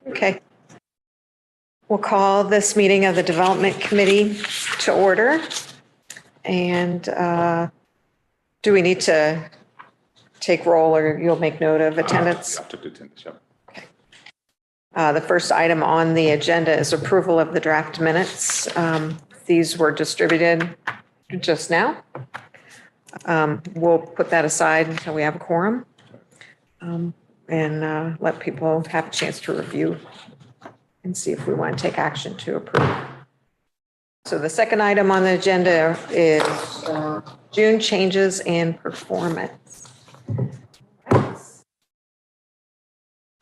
Okay. We'll call this meeting of the Development Committee to order. And do we need to take roll, or you'll make note of attendance? I took attendance, yeah. The first item on the agenda is approval of the draft minutes. These were distributed just now. We'll put that aside until we have a quorum and let people have a chance to review and see if we want to take action to approve. So the second item on the agenda is June changes in performance.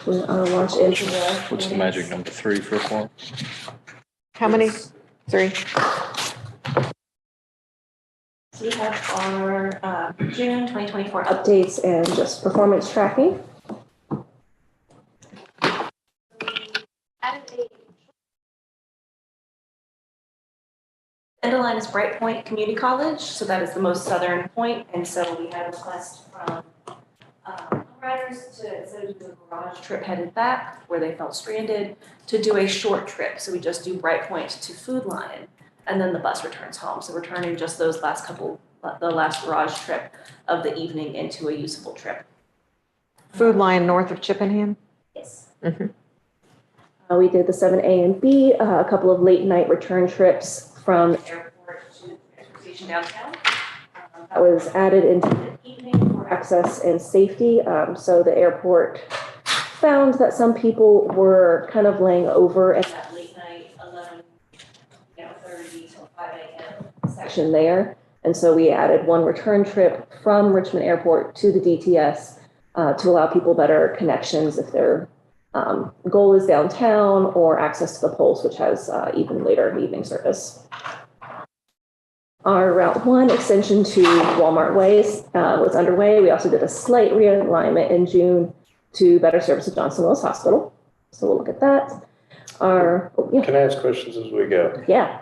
Launch into What's the magic number 3 for a form? How many? 3. So we have our June 2024 updates and just performance tracking. End line is Bright Point Community College, so that is the most southern point, and so we had a request from riders to, instead of doing a garage trip headed back where they felt stranded, to do a short trip. So we just do Bright Point to Food Line, and then the bus returns home. So we're turning just those last couple, the last garage trip of the evening into a usable trip. Food Line north of Chippenham? Yes. Mm-hmm. We did the 7A and B, a couple of late night return trips from the airport to the transport station downtown. That was added into the evening for access and safety. So the airport found that some people were kind of laying over at that late night 11:30 till 5 a.m. section there. And so we added one return trip from Richmond Airport to the DTS to allow people better connections if their goal is downtown or access to the Pulse, which has even later evening service. Our Route 1 extension to Walmart Way was underway. We also did a slight realignment in June to better service at Johnson Wales Hospital. So we'll look at that. Can I ask questions as we go? Yeah.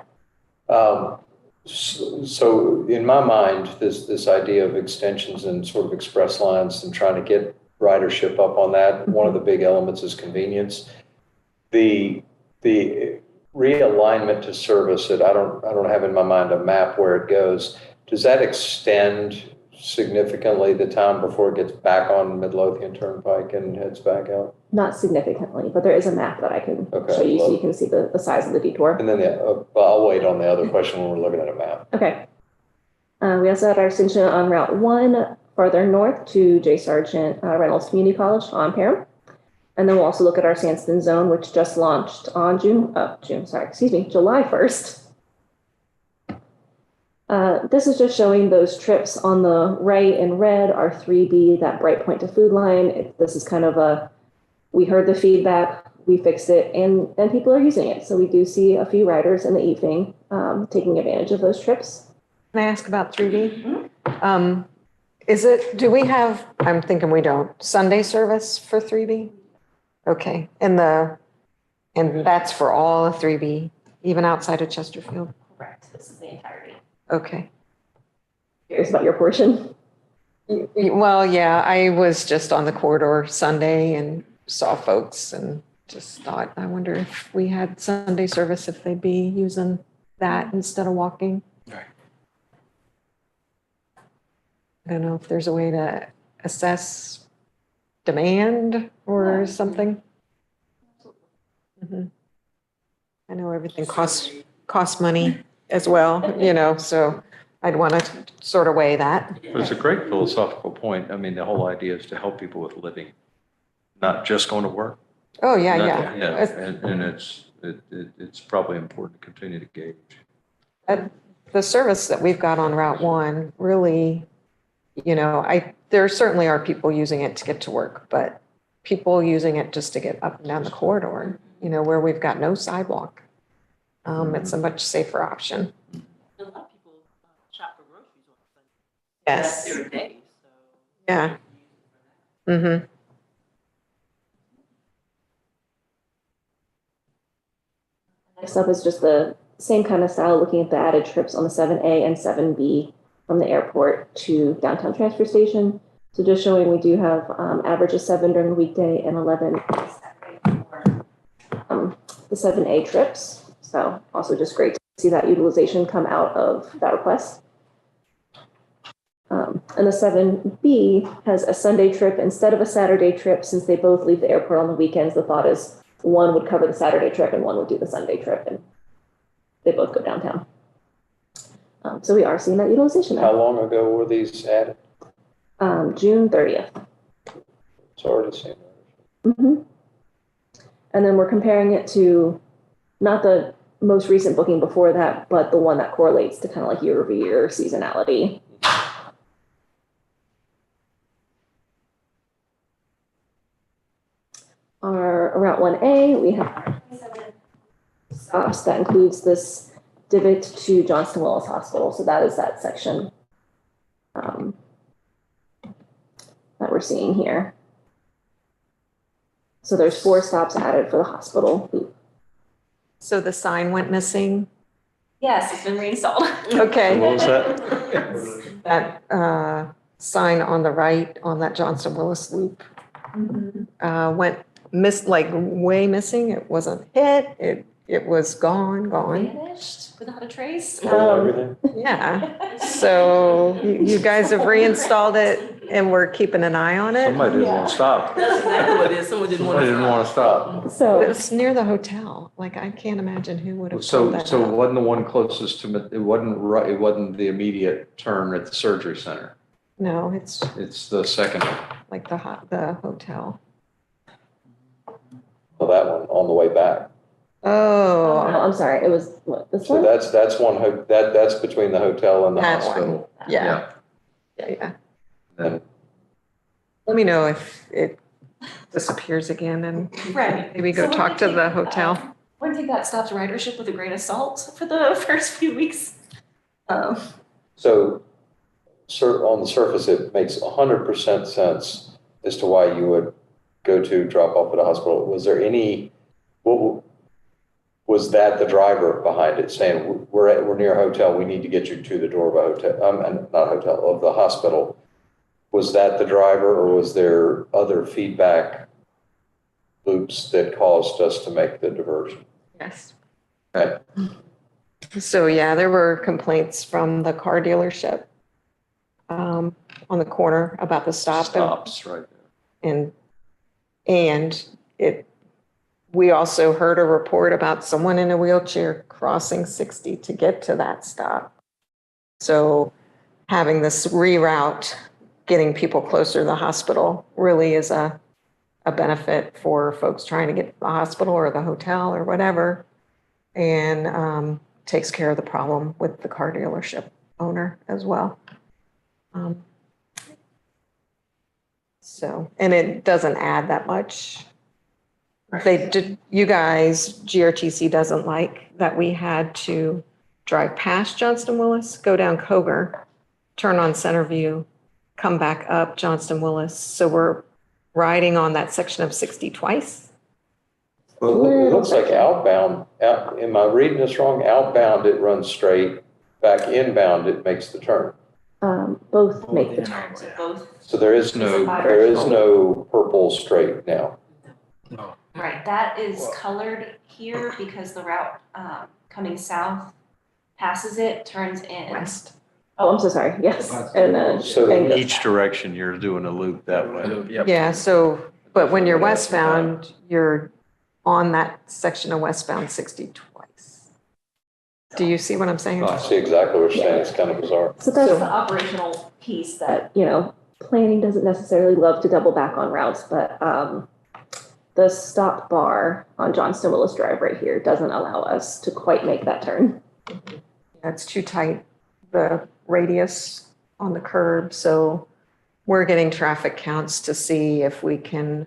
So in my mind, this idea of extensions and sort of express lines and trying to get ridership up on that, one of the big elements is convenience. The realignment to service it, I don't have in my mind a map where it goes. Does that extend significantly the time before it gets back on Midlothian Turnpike and heads back out? Not significantly, but there is a map that I can show you so you can see the size of the detour. And then I'll wait on the other question when we're looking at a map. Okay. We also had our extension on Route 1 farther north to J. Sargent Reynolds Community College on Parham. And then we'll also look at our Sandston zone, which just launched on July 1st. This is just showing those trips on the right in red are 3B, that Bright Point to Food Line. This is kind of we heard the feedback, we fixed it, and people are using it. So we do see a few riders in the evening taking advantage of those trips. Can I ask about 3B? Do we have, I'm thinking we don't, Sunday service for 3B? Okay, and that's for all of 3B, even outside of Chesterfield? Correct, this is the entirety. Okay. Curious about your portion? Well, yeah, I was just on the corridor Sunday and saw folks and just thought, I wonder if we had Sunday service, if they'd be using that instead of walking. Right. I don't know if there's a way to assess demand or something. Mm-hmm. I know everything costs money as well, so I'd want to sort of weigh that. But it's a great philosophical point. I mean, the whole idea is to help people with living, not just going to work. Oh, yeah. And it's probably important to continue to gauge. The service that we've got on Route 1 really, there certainly are people using it to get to work, but people using it just to get up and down the corridor, where we've got no sidewalk. It's a much safer option. A lot of people shop for groceries on Sunday. Yes. That's their day. So Yeah. Mm-hmm. Next up is just the same kind of style, looking at the added trips on the 7A and 7B from the airport to downtown transfer station. So just showing we do have average of 7 during the weekday and 11 Saturday for the 7A trips. So also just great to see that utilization come out of that request. And the 7B has a Sunday trip instead of a Saturday trip. Since they both leave the airport on the weekends, the thought is one would cover the Saturday trip and one would do the Sunday trip, and they both go downtown. So we are seeing that utilization How now. long ago were these added? June 30th. It's already seen. And then we're comparing it to not the most recent booking before that, but the one that correlates to kind of like year-over-year seasonality. Our Route 1A, we have 27 stops. That includes this divot to Johnston Willis Hospital. So that is that section that we're seeing here. So there's 4 stops added for the hospital loop. So the sign went missing? Yes, it's been reinstalled. Okay. What was that? That sign on the right on that Johnston Willis loop went way missing. It wasn't hit. It was gone. Vanished without a trace. Everything? Yeah. So you guys have reinstalled it and we're keeping an eye on it. Somebody didn't want to stop. That's exactly what it is. Someone didn't want Somebody to. didn't want to stop. But So it's near the hotel. Like, I can't imagine who would have pulled So, that so it out. wasn't the one closest to, it wasn't right, it wasn't the immediate turn at the surgery center. No, it's It's the second one. like the hotel. Well, that one on the way back. oh, Oh, I'm sorry. It was what, this So one? that's one, that's between the hotel and the that one. hospital. Yeah. Yeah. Then Let me know if it disappears again and Right. maybe go So we're talk to gonna the take, hotel. We're gonna take that stopped ridership with a grain of salt for the first few weeks. So, on the surface, it makes 100% sense as to why you would go to drop off at a hospital. Was there any, was that the driver behind it saying, we're near a hotel, we need to get you to the door of a hotel, and not hotel, of the hospital? Was that the driver, or was there other feedback loops that caused us to make the diversion? Yes. Okay. So, yeah, there were complaints from the car dealership on the corner about the stop. Stops right there. And we also heard a report about someone in a wheelchair crossing 60 to get to that stop. So having this reroute, getting people closer to the hospital really is a benefit for folks trying to get to the hospital or the hotel or whatever. And takes care of the problem with the car dealership owner as well. So, and it doesn't add that much. They did, you guys, GRTC doesn't like that we had to drive past Johnston Willis, go down Coger, turn on Centerview, come back up Johnston Willis. So we're riding on that section of 60 twice. Well, it looks like outbound, am I reading this wrong? Outbound, it runs straight, back inbound, it makes the turn. Both make the turn. So both, So there is no purple straight now. right, that is colored here because the route coming south passes it, turns in. West. Oh, I'm so sorry. Yes. And So and Each direction, you're doing a loop that way. Yeah, so, but when you're westbound, you're on that section of westbound 60 twice. Do you see what I'm saying? I see exactly what you're saying, it's kind of bizarre. so that's the operational piece that, planning doesn't necessarily love to double back on routes, but the stop bar on Johnston Willis Drive right here doesn't allow us to quite make that turn. That's too tight, the radius on the curb. So we're getting traffic counts to see if we can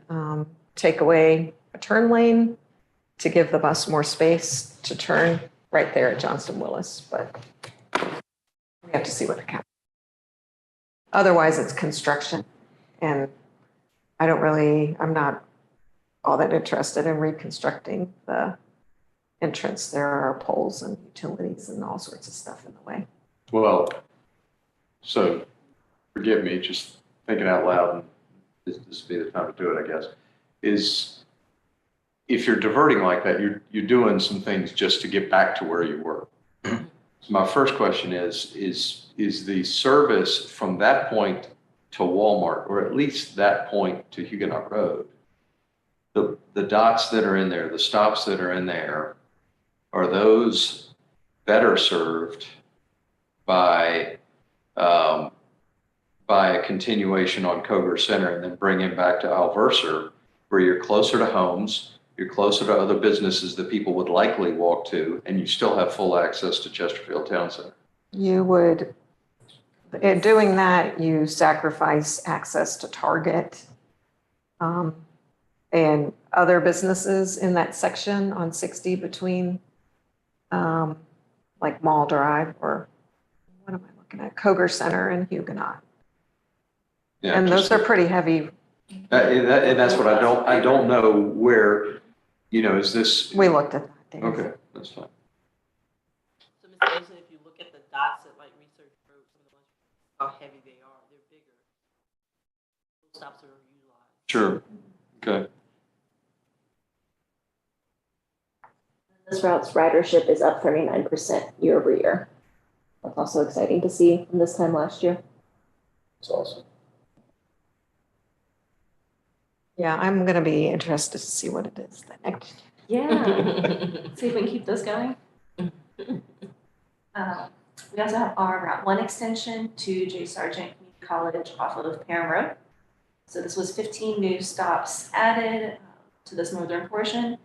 take away a turn lane to give the bus more space to turn right there at Johnston Willis. But we have to see what the count. Otherwise, it's construction. And I'm not all that interested in reconstructing the entrance. There are poles and utilities and all sorts of stuff in the way. Well, so forgive me, just thinking out loud, and this would be the time to do it, I guess, is if you're diverting like that, you're doing some things just to get back to where you were. So my first question is the service from that point to Walmart, or at least that point to Huguenot Road, the dots that are in there, the stops that are in there, are those better served by a continuation on Coger Center and then bringing back to Alverser, where you're closer to homes, you're closer to other businesses that people would likely walk to, and you still have full access to Chesterfield Town Center? You would, in doing that, you sacrifice access to Target and other businesses in that section on 60 between like Mall Drive or what am I looking at? Coger Center and Huguenot. Yeah, And those just- are pretty heavy. And that's what I don't know where, is this? We looked at that, Dave. Okay, that's fine. So Ms. Mason, if you look at the dots at like Research Road, some of the ones, how heavy they are, they're bigger. Those stops are utilized. Sure, okay. This route's ridership is up 39% year over year. That's also exciting to see from this time last year. It's awesome. Yeah, I'm going to be interested to see what it is the next. Yeah, see if we can keep this going. We also have our Route 1 extension to J. Sargent Community College off of Perham Road. So this was 15 new stops added to this northern portion,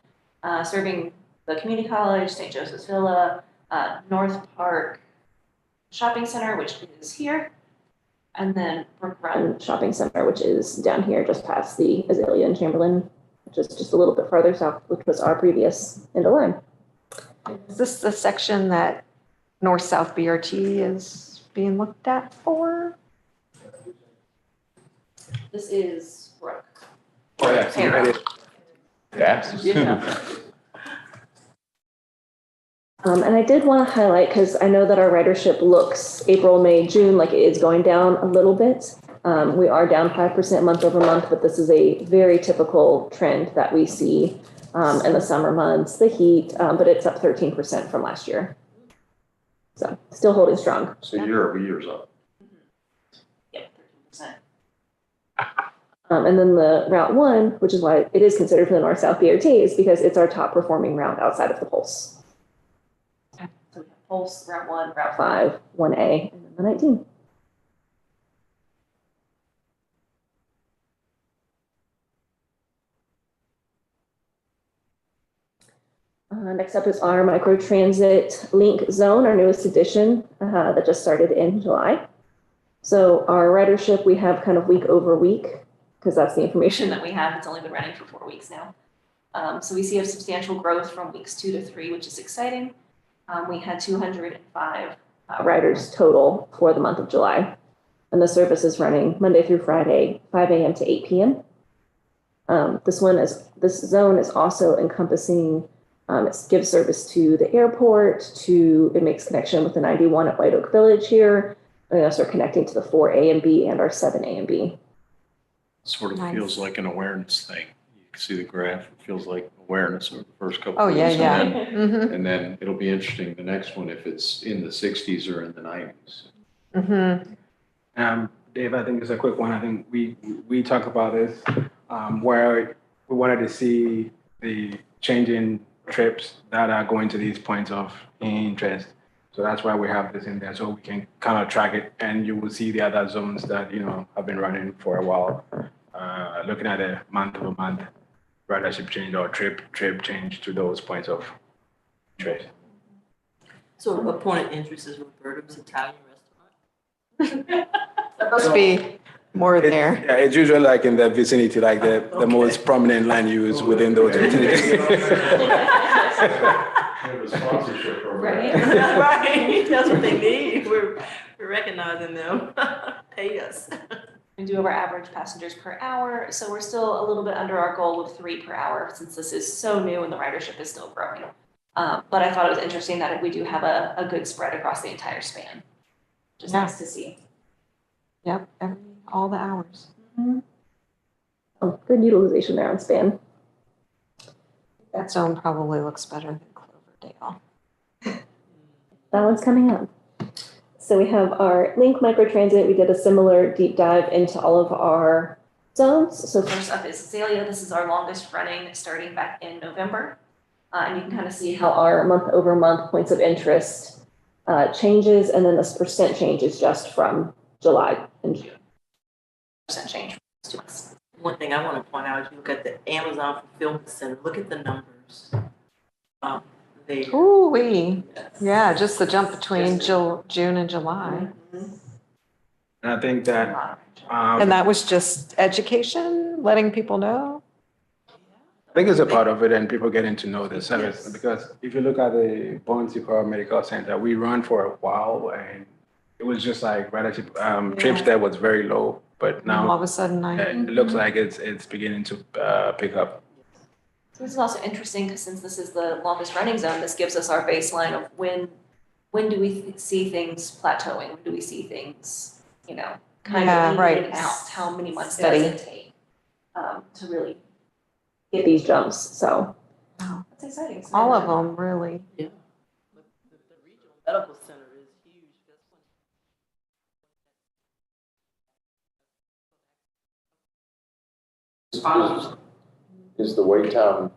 serving the community college, St. Joseph's Villa, North Park Shopping Center, which is here, and then Brook Run. Shopping Center, which is down here just past the Azalea and Chamberlain, which is just a little bit farther south, which was our previous end of line. Is this the section that North-South BRT is being looked at for? This is Brook. Oh, yeah. See, I did. Yeah. Yeah. And I did want to highlight, because I know that our ridership looks April, May, June, like it is going down a little bit. We are down 5% month over month, but this is a very typical trend that we see in the summer months, the heat, but it's up 13% from last year. So still holding strong. So year over year's up. Yep, 13%. And then the Route 1, which is why it is considered for the North-South BRT, is because it's our top performing route outside of the Pulse. So we have Pulse, Route 1, Route 5. 5, 1A, and then the 19. Next up is our microtransit link zone, our newest edition that just started in July. So our ridership, we have kind of week over week, because that's the information That we have, it's only been running for 4 weeks now. So we see a substantial growth from weeks 2 to 3, which is exciting. We had 205 riders total for the month of July. And the service is running Monday through Friday, 5 a.m. to 8 p.m. This zone is also encompassing, it gives service to the airport, it makes connection with the 91 at White Oak Village here. And also connecting to the 4A and B and our 7A and B. Sort of Nice. feels like an awareness thing. You can see the graph, it feels like awareness over the first couple. Oh, of yeah, weeks, yeah. and then- Mm-hmm, And then it'll be interesting, the next one, if it's in the 60s or in the 90s. mm-hmm. Dave, I think it's a quick one. I think we talk about this, where we wanted to see the changing trips that are going to these points of interest. So that's why we have this in there, so we can kind of track it, and you will see the other zones that, have been running for a while. Looking at a month-over-month ridership change or trip change to those points of interest. So a point of interest is Roberto's Italian restaurant. There must be more there. Yeah, it's usually like in the vicinity, like the most prominent land use within those vicinities. Right. Right, that's what they need. We're recognizing them. Pay us. We do have our average passengers per hour, so we're still a little bit under our goal of 3 per hour since this is so new and the ridership is still growing. But I thought it was interesting that we do have a good spread across the entire span. Just Yeah. nice to see. Yep, all the hours. Oh, good utilization there on span. That zone probably looks better than Cloverdale. That one's coming up. So we have our Link Microtransit. We did a similar deep dive into all of our zones. So First up is Azalea. This is our longest running, starting back in November. And you can kind of see how our month over month points of interest changes, and then this percent change is just from July and June. percent change to us. One thing I want to point out, if you look at the Amazon Fulfillment Center, look at the numbers. There. Ooh-wee. Yes. Yeah, just the jump between June and July. Mhm. And I think that, And that was just education, letting people know? I think it's a part of it and people getting to know the service because if you look at the Bounty Core Medical Center, we run for a while and it was just like relative, trips there was very low, but All now of a sudden, it looks like it's beginning to pick up. So this is also interesting because since this is the longest running zone, this gives us our baseline of when do we see things plateauing? When do we see things, kind Yeah, of right. evening out? How many months Steady. does it take to really Get these jumps. So Wow. That's exciting. So All of them, really. Yeah. But the regional medical center is huge. That's Is the wait time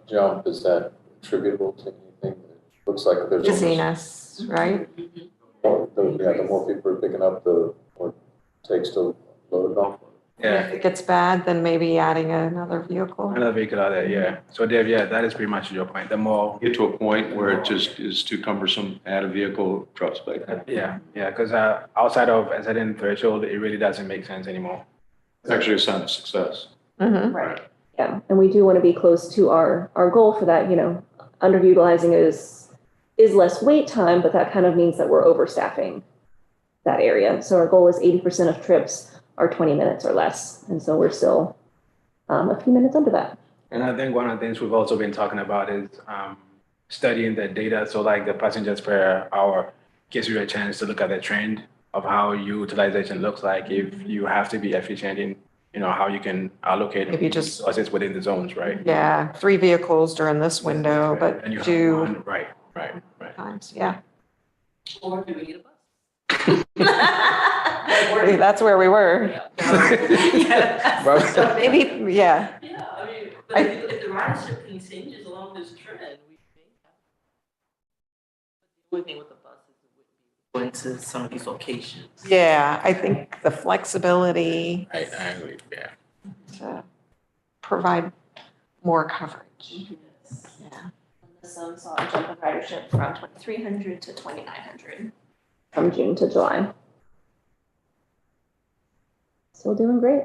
jump, is that attributable to anything? It looks like there's. Busyness, right? The more people are picking up, the more it takes to load it off. Yeah, If it gets bad, then maybe adding another vehicle. another vehicle out there, yeah. So Dave, yeah, that is pretty much your point. The more, Get to a point where it just is too cumbersome, add a vehicle, trucks back. yeah, because outside of a certain threshold, it really doesn't make sense anymore. It's actually a sign of success. Mhm. Right. yeah, and we do want to be close to our goal for that. Underutilizing is less wait time, but that kind of means that we're overstaffing that area. So our goal is 80% of trips are 20 minutes or less, and so we're still a few minutes under that. And I think one of the things we've also been talking about is studying the data. So like the passengers per hour gives you a chance to look at the trend of how utilization looks like if you have to be efficient in, how you can allocate If you just- resources within the zones, right? Yeah, 3 vehicles during this window, but And you have 2 one, right. times, yeah. Or do we need a bus? That's where we were. So maybe, yeah. Yeah, I mean, but if the ridership continues along this trend, we may have. The only thing with the bus is it wouldn't be going to some of these locations. Yeah, I think the flexibility I agree, yeah. to provide more coverage. Yes. Yeah. The zone saw a jump in ridership from 2,300 to 2,900. From June to July. Still doing great.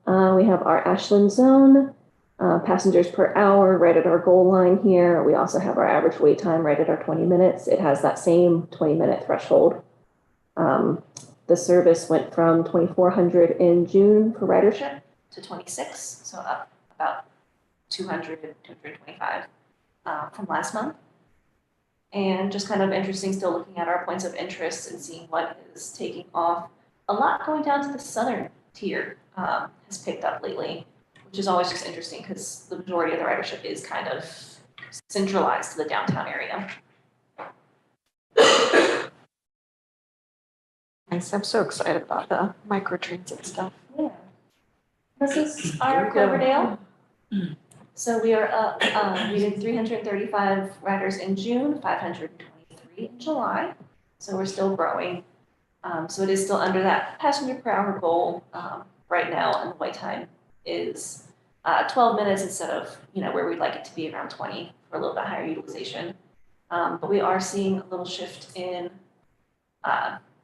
We have our Ashland zone, passengers per hour right at our goal line here. We also have our average wait time right at our 20 minutes. It has that same 20-minute threshold. The service went from 2,400 in June for ridership. To 26, so up about 200, 225 from last month. And just kind of interesting, still looking at our points of interest and seeing what is taking off. A lot going down to the southern tier has picked up lately, which is always just interesting because the majority of the ridership is kind of centralized to the downtown area. Nice, I'm so excited about the microtransit stuff. Yeah. This is our Cloverdale. So we are up, we did 335 riders in June, 523 in July. So we're still growing. So it is still under that passenger per hour goal right now, and the wait time is 12 minutes instead of, where we'd like it to be around 20 for a little bit higher utilization. But we are seeing a little shift in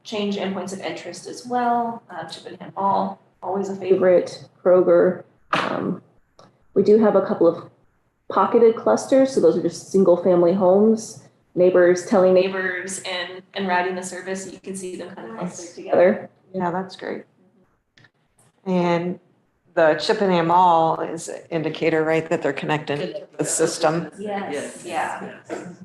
change in points of interest as well. Chippenham Mall, always a favorite. Kroger. We do have a couple of pocketed clusters, so those are just single-family homes. Neighbors telling neighbors and riding the service. You can see them kind of clustered together. Yeah, that's great. And the Chippenham Mall is an indicator, right, that they're connected to the system. Yes, yeah. And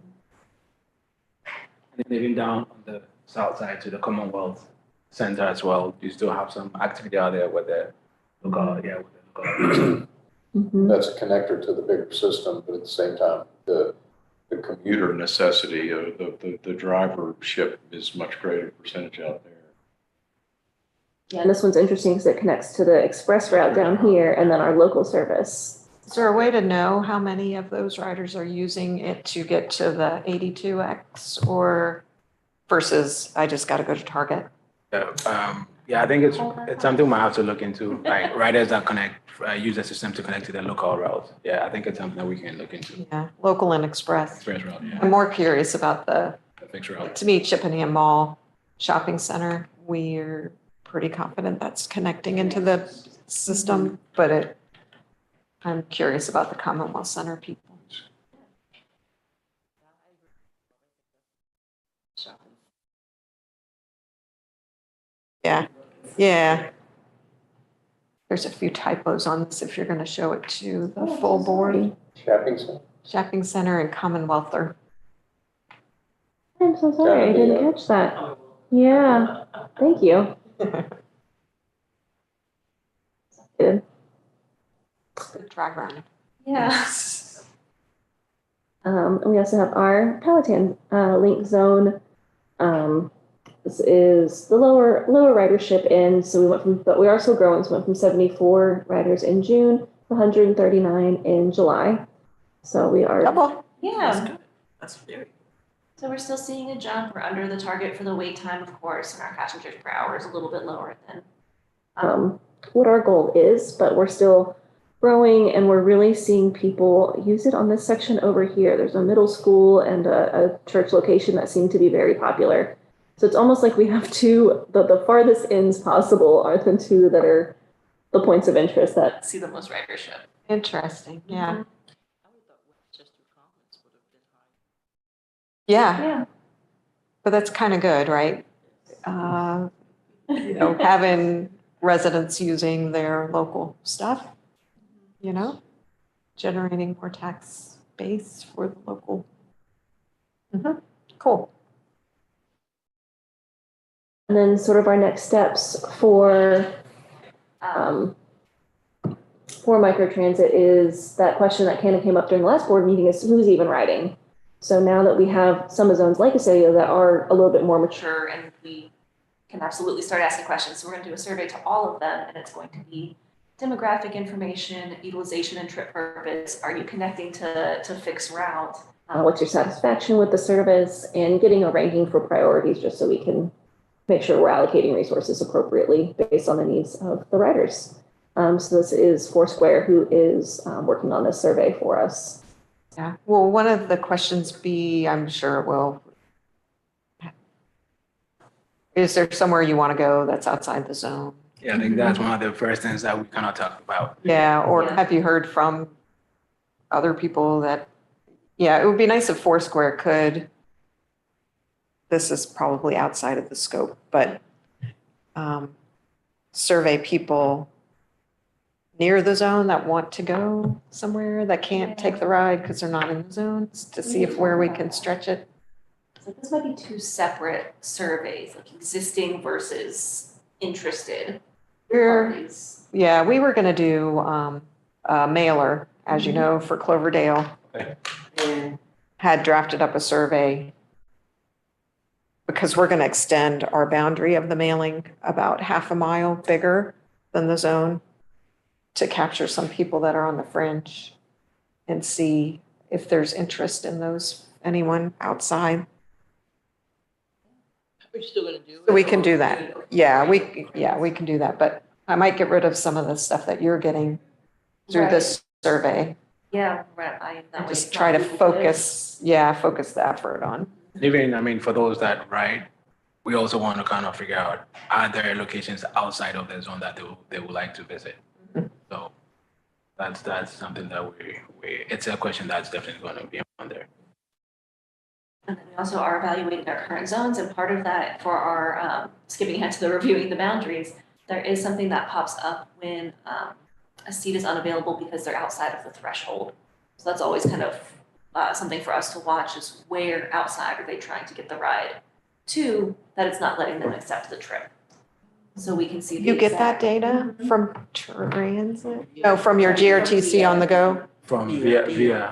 then even down on the south side to the Commonwealth Center as well, you still have some activity out there with the local, Mhm. That's a connector to the bigger system, but at the same time, the Commuter necessity of the drivership is much greater percentage out there. Yeah, and this one's interesting because it connects to the express route down here and then our local service. Is there a way to know how many of those riders are using it to get to the 82X or versus I just got to go to Target? Yeah, I think it's something we might have to look into, like riders that use the system to connect to their local routes. Yeah, I think it's something that we can look into. Yeah, local and express. Express route, yeah, I'm more curious about the fixed route. to me, Chippenham Mall Shopping Center, we're pretty confident that's connecting into the system, but I'm curious about the Commonwealth Center people. Yeah, yeah. There's a few typos on this if you're going to show it to the full board. Shopping Center and Commonwealth are, I'm so sorry, I didn't catch that. Yeah, thank you. Good. good drag around. Yeah. And we also have our Peloton link zone. This is the lower ridership end. So we went from, but we are still growing. So we went from 74 riders in June to 139 in July. So we are Double. Yeah. That's very. So we're still seeing a jump. We're under the target for the wait time, of course, and our passengers per hour is a little bit lower than what our goal is, but we're still growing and we're really seeing people use it on this section over here. There's a middle school and a church location that seem to be very popular. So it's almost like we have two, the farthest ends possible are the two that are the points of interest that see the most ridership. Interesting, yeah. I would have thought Westchester Commons would have been high. Yeah, Yeah. but that's kind of good, right? Having residents using their local stuff, generating more tax base for the local. Cool. And then sort of our next steps for microtransit is that question that kind of came up during the last board meeting is who's even riding? So now that we have some of zones like Acadia that are a little bit more mature And we can absolutely start asking questions. So we're going to do a survey to all of them, and it's going to be demographic information, utilization and trip purpose. Are you connecting to fixed route? what's your satisfaction with the service, and getting a ranking for priorities just so we can make sure we're allocating resources appropriately based on the needs of the riders. So this is Foursquare who is working on this survey for us. Yeah, well, one of the questions I'm sure it will, is there somewhere you want to go that's outside the zone? Yeah, I think that's one of the first things that we kind of talked about. Yeah, or Yeah. have you heard from other people that, it would be nice if Foursquare could, this is probably outside of the scope, but survey people near the zone that want to go somewhere that can't take the ride because they're not in the zones to see where we can stretch it. So this might be two separate surveys, like existing versus interested parties. Yeah, we were gonna do a mailer, as you know, for Cloverdale. Okay. And had drafted up a survey because we're gonna extend our boundary of the mailing about half a mile bigger than the zone to capture some people that are on the fringe and see if there's interest in those, anyone outside. We're still gonna do it. So we can do that. Yeah, we can do that, but I might get rid of some of the stuff that you're getting through this survey. Yeah, right. That And way just it's try not to duplicative. focus the effort on. Even, for those that ride, we also want to kind of figure out, are there locations outside of the zone that they would like to visit? So that's something that it's a question that's definitely going to be on there. And then we also are evaluating our current zones, and part of that for our, skipping ahead to the reviewing the boundaries, there is something that pops up when a seat is unavailable because they're outside of the threshold. So that's always kind of something for us to watch, is where outside are they trying to get the ride to, that it's not letting them accept the trip. so we can see. the You get that exact- data from transit? No, from your GRTC on the go? From via.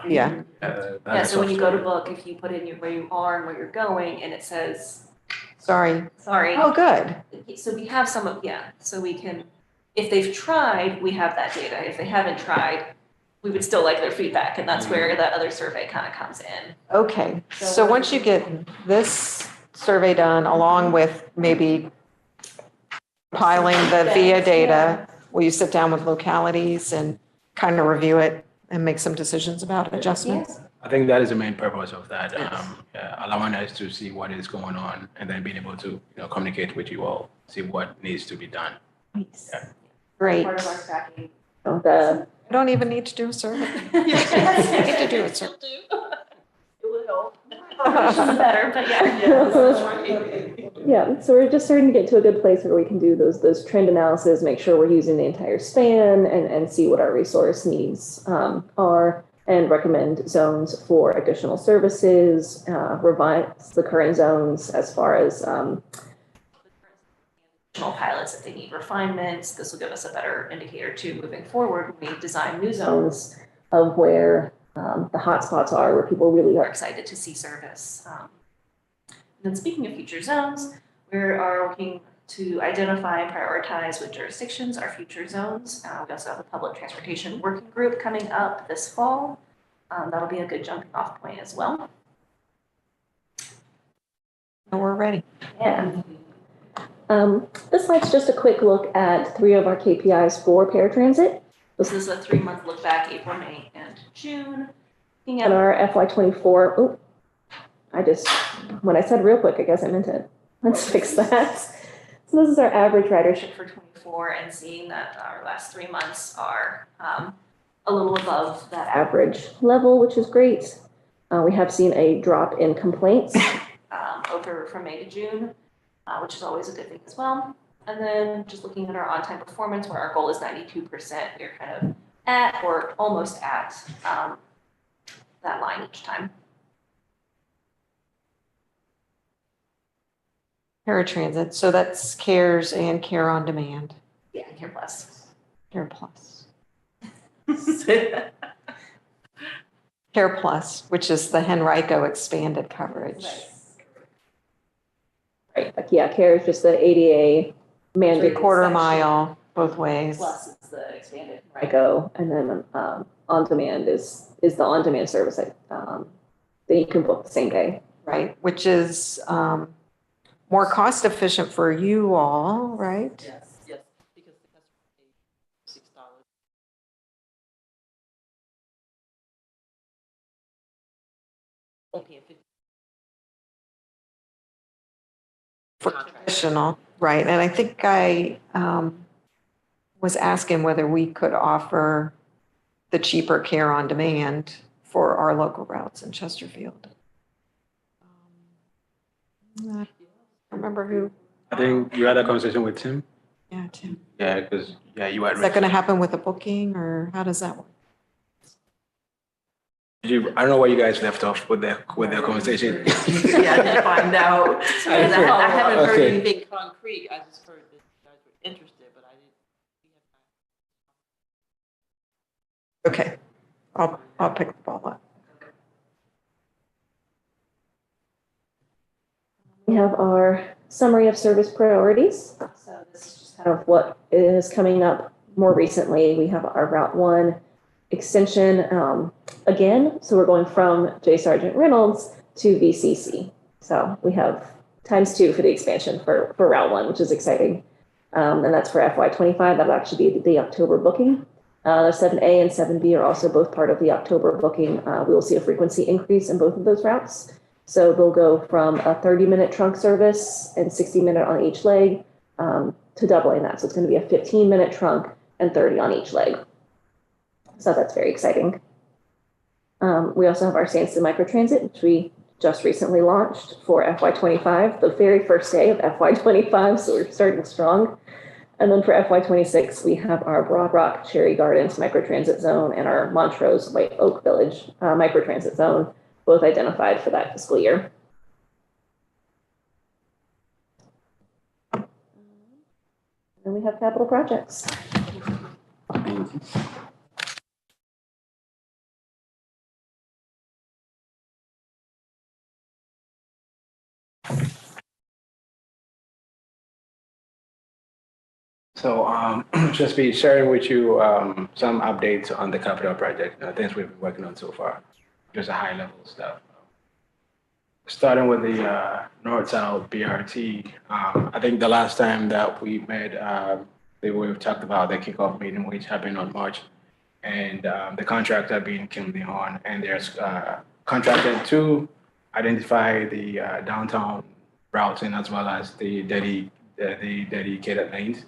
Yeah. Yeah, so when you go to book, if you put in where you are and where you're going, and it says, Sorry. sorry. Oh, good. So we have some of, so we can, if they've tried, we have that data. If they haven't tried, we would still like their feedback, and that's where that other survey kind of comes in. Okay. So once you get this survey done, along with maybe compiling the VIA data, will you sit down with localities and kind of review it and make some decisions about adjustments? I think that is the main purpose of that, allowing us to see what is going on and then being able to, communicate with you all, see what needs to be done. Nice. Great. Part of our tracking. The I don't even need to do a survey. I need to do it, sir. It will help. Better, but Yeah, so we're just starting to get to a good place where we can do those trend analysis, make sure we're using the entire span and see what our resource needs are, and recommend zones for additional services, revise the current zones as far as pilots, if they need refinements, this will give us a better indicator too moving forward when we design new zones of where the hotspots are, where people really are are. excited to see service. And then speaking of future zones, we are working to identify and prioritize with jurisdictions our future zones. We also have a public transportation working group coming up this fall. That'll be a good jumping off point as well. And we're ready. Yeah. This slide's just a quick look at 3 of our KPIs for paratransit. This is a 3-month look back, April, May, and June. Looking And at our FY24, when I said real quick, I guess I meant it. Let's fix that. So this is our average ridership. for 24 and seeing that our last 3 months are a little above that Average level, which is great. We have seen a drop in complaints. over from May to June, which is always a good thing as well. And then just looking at our on-time performance, where our goal is 92%, we're kind of at or almost at that line each time. Paratransit, so that's CARES and Care on Demand, Yeah, Care Plus. Care Plus. Care Plus, which is the Henrico expanded coverage. Right, like, yeah, CARE is just the ADA mandate. 3/4 mile both ways. Plus is the expanded. Go, and then on-demand is the on-demand service that you can book the same day. Right, which is more cost efficient for you all, right? Yes, yes, because the customer pays $6. Won't pay 50. For traditional, right, and I think I was asking whether we could offer the cheaper Care on Demand for our local routes in Chesterfield. I don't remember who, I think you had a conversation with Tim? yeah, Tim. Yeah, because, you had. Is that gonna happen with a booking, or how does that work? I don't know where you guys left off with the conversation. Yeah, I didn't find out. I haven't heard Okay. anything concrete. I just heard that you guys were interested, but I didn't. Okay, I'll pick the ball up. We have our summary of service priorities. So this is just kind of what is coming up more recently. We have our Route 1 extension again. So we're going from J. Sargent Reynolds to VCC. So we have ×2 for the expansion for Route 1, which is exciting. And that's for FY25. That'll actually be the October booking. 7A and 7B are also both part of the October booking. We will see a frequency increase in both of those routes. So they'll go from a 30-minute trunk service and 60-minute on each leg to doubling that. So it's going to be a 15-minute trunk and 30 on each leg. So that's very exciting. We also have our Sandston Microtransit, which we just recently launched for FY25, the very first day of FY25. So we're starting strong. And then for FY26, we have our Broad Rock Cherry Gardens Microtransit Zone and our Montrose White Oak Village Microtransit Zone, both identified for that fiscal year. And we have capital projects. So just be sharing with you some updates on the capital project, things we've been working on so far, just a high level stuff. Starting with the North-South BRT, I think the last time that we met, we've talked about the kickoff meeting, which happened on March, and the contractor being Kimberly Horn, and there's contracted to identify the downtown routing as well as the dedicated lanes.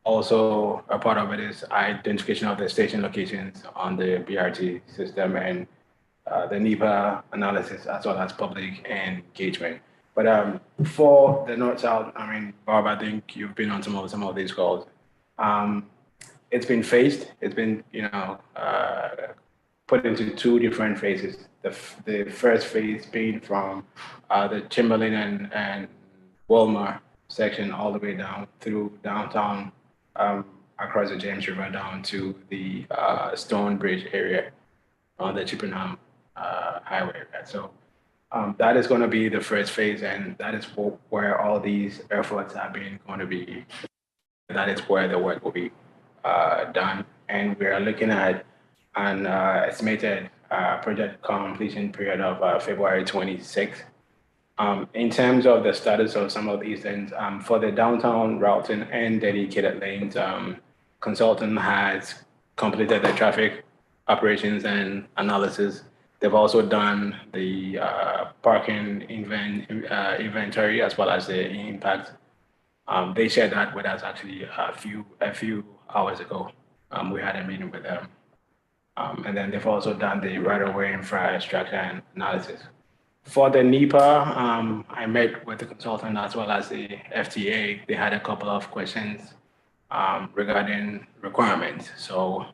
Also, a part of it is identification of the station locations on the BRT system and the NEPA analysis as well as public engagement. But for the North-South, I mean, Barb, I think you've been on some of these calls. It's been phased. It's been, put into two different phases. The first phase being from the Chamberlain and Walmart section all the way down through downtown, across the James River down to the Stone Bridge area on the Chippenham Highway. So that is going to be the first phase, and that is where all these efforts have been going to be. That is where the work will be done, and we are looking at an estimated project completion period of February 26th. In terms of the status of some of these things, for the downtown routing and dedicated lanes, consultant has completed the traffic operations and analysis. They've also done the parking inventory as well as the impact. They shared that with us actually a few hours ago. We had a meeting with them. And then they've also done the right-of-way infrastructure and analysis. For the NEPA, I met with the consultant as well as the FTA. They had a couple of questions regarding requirements. So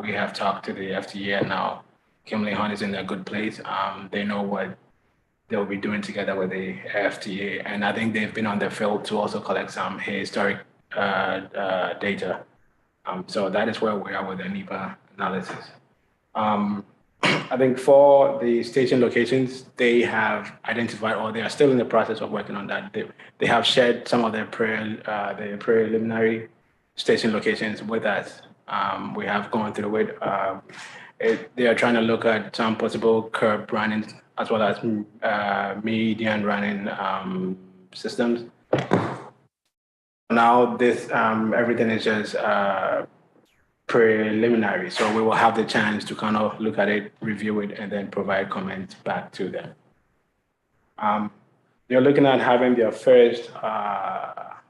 we have talked to the FTA, and now Kimberly Hunt is in a good place. They know what they'll be doing together with the FTA, and I think they've been on the field to also collect some historic data. So that is where we are with the NEPA analysis. I think for the station locations, they have identified, or they are still in the process of working on that. They have shared some of their preliminary station locations with us. We have gone through it. They are trying to look at some possible curb running as well as median running systems. Now this everything is just preliminary, so we will have the chance to kind of look at it, review it, and then provide comments back to them. They're looking at having their first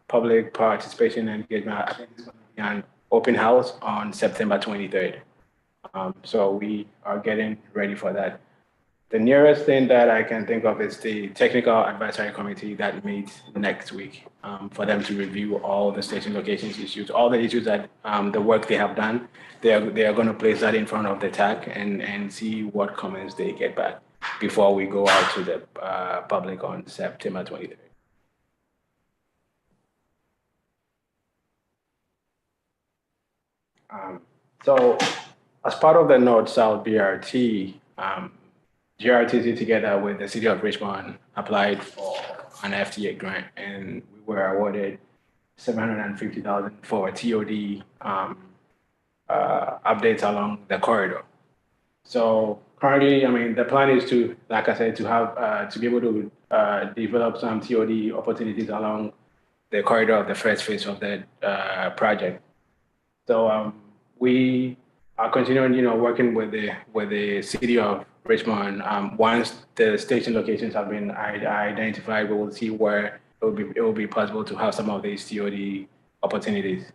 public participation and engagement. I think it's going to be an open house on September 23rd. So we are getting ready for that. The nearest thing that I can think of is the technical advisory committee that meets next week for them to review all the station locations issues, all the issues that the work they have done. They are going to place that in front of the TAC and see what comments they get back before we go out to the public on September 23rd. So as part of the North-South BRT, GRTC together with the City of Richmond applied for an FTA grant, and we were awarded $750,000 for TOD updates along the corridor. So currently, I mean, the plan is to, like I said, to have to be able to develop some TOD opportunities along the corridor of the first phase of the project. So we are continuing, working with the City of Richmond. Once the station locations have been identified, we will see where it will be possible to have some of these TOD opportunities,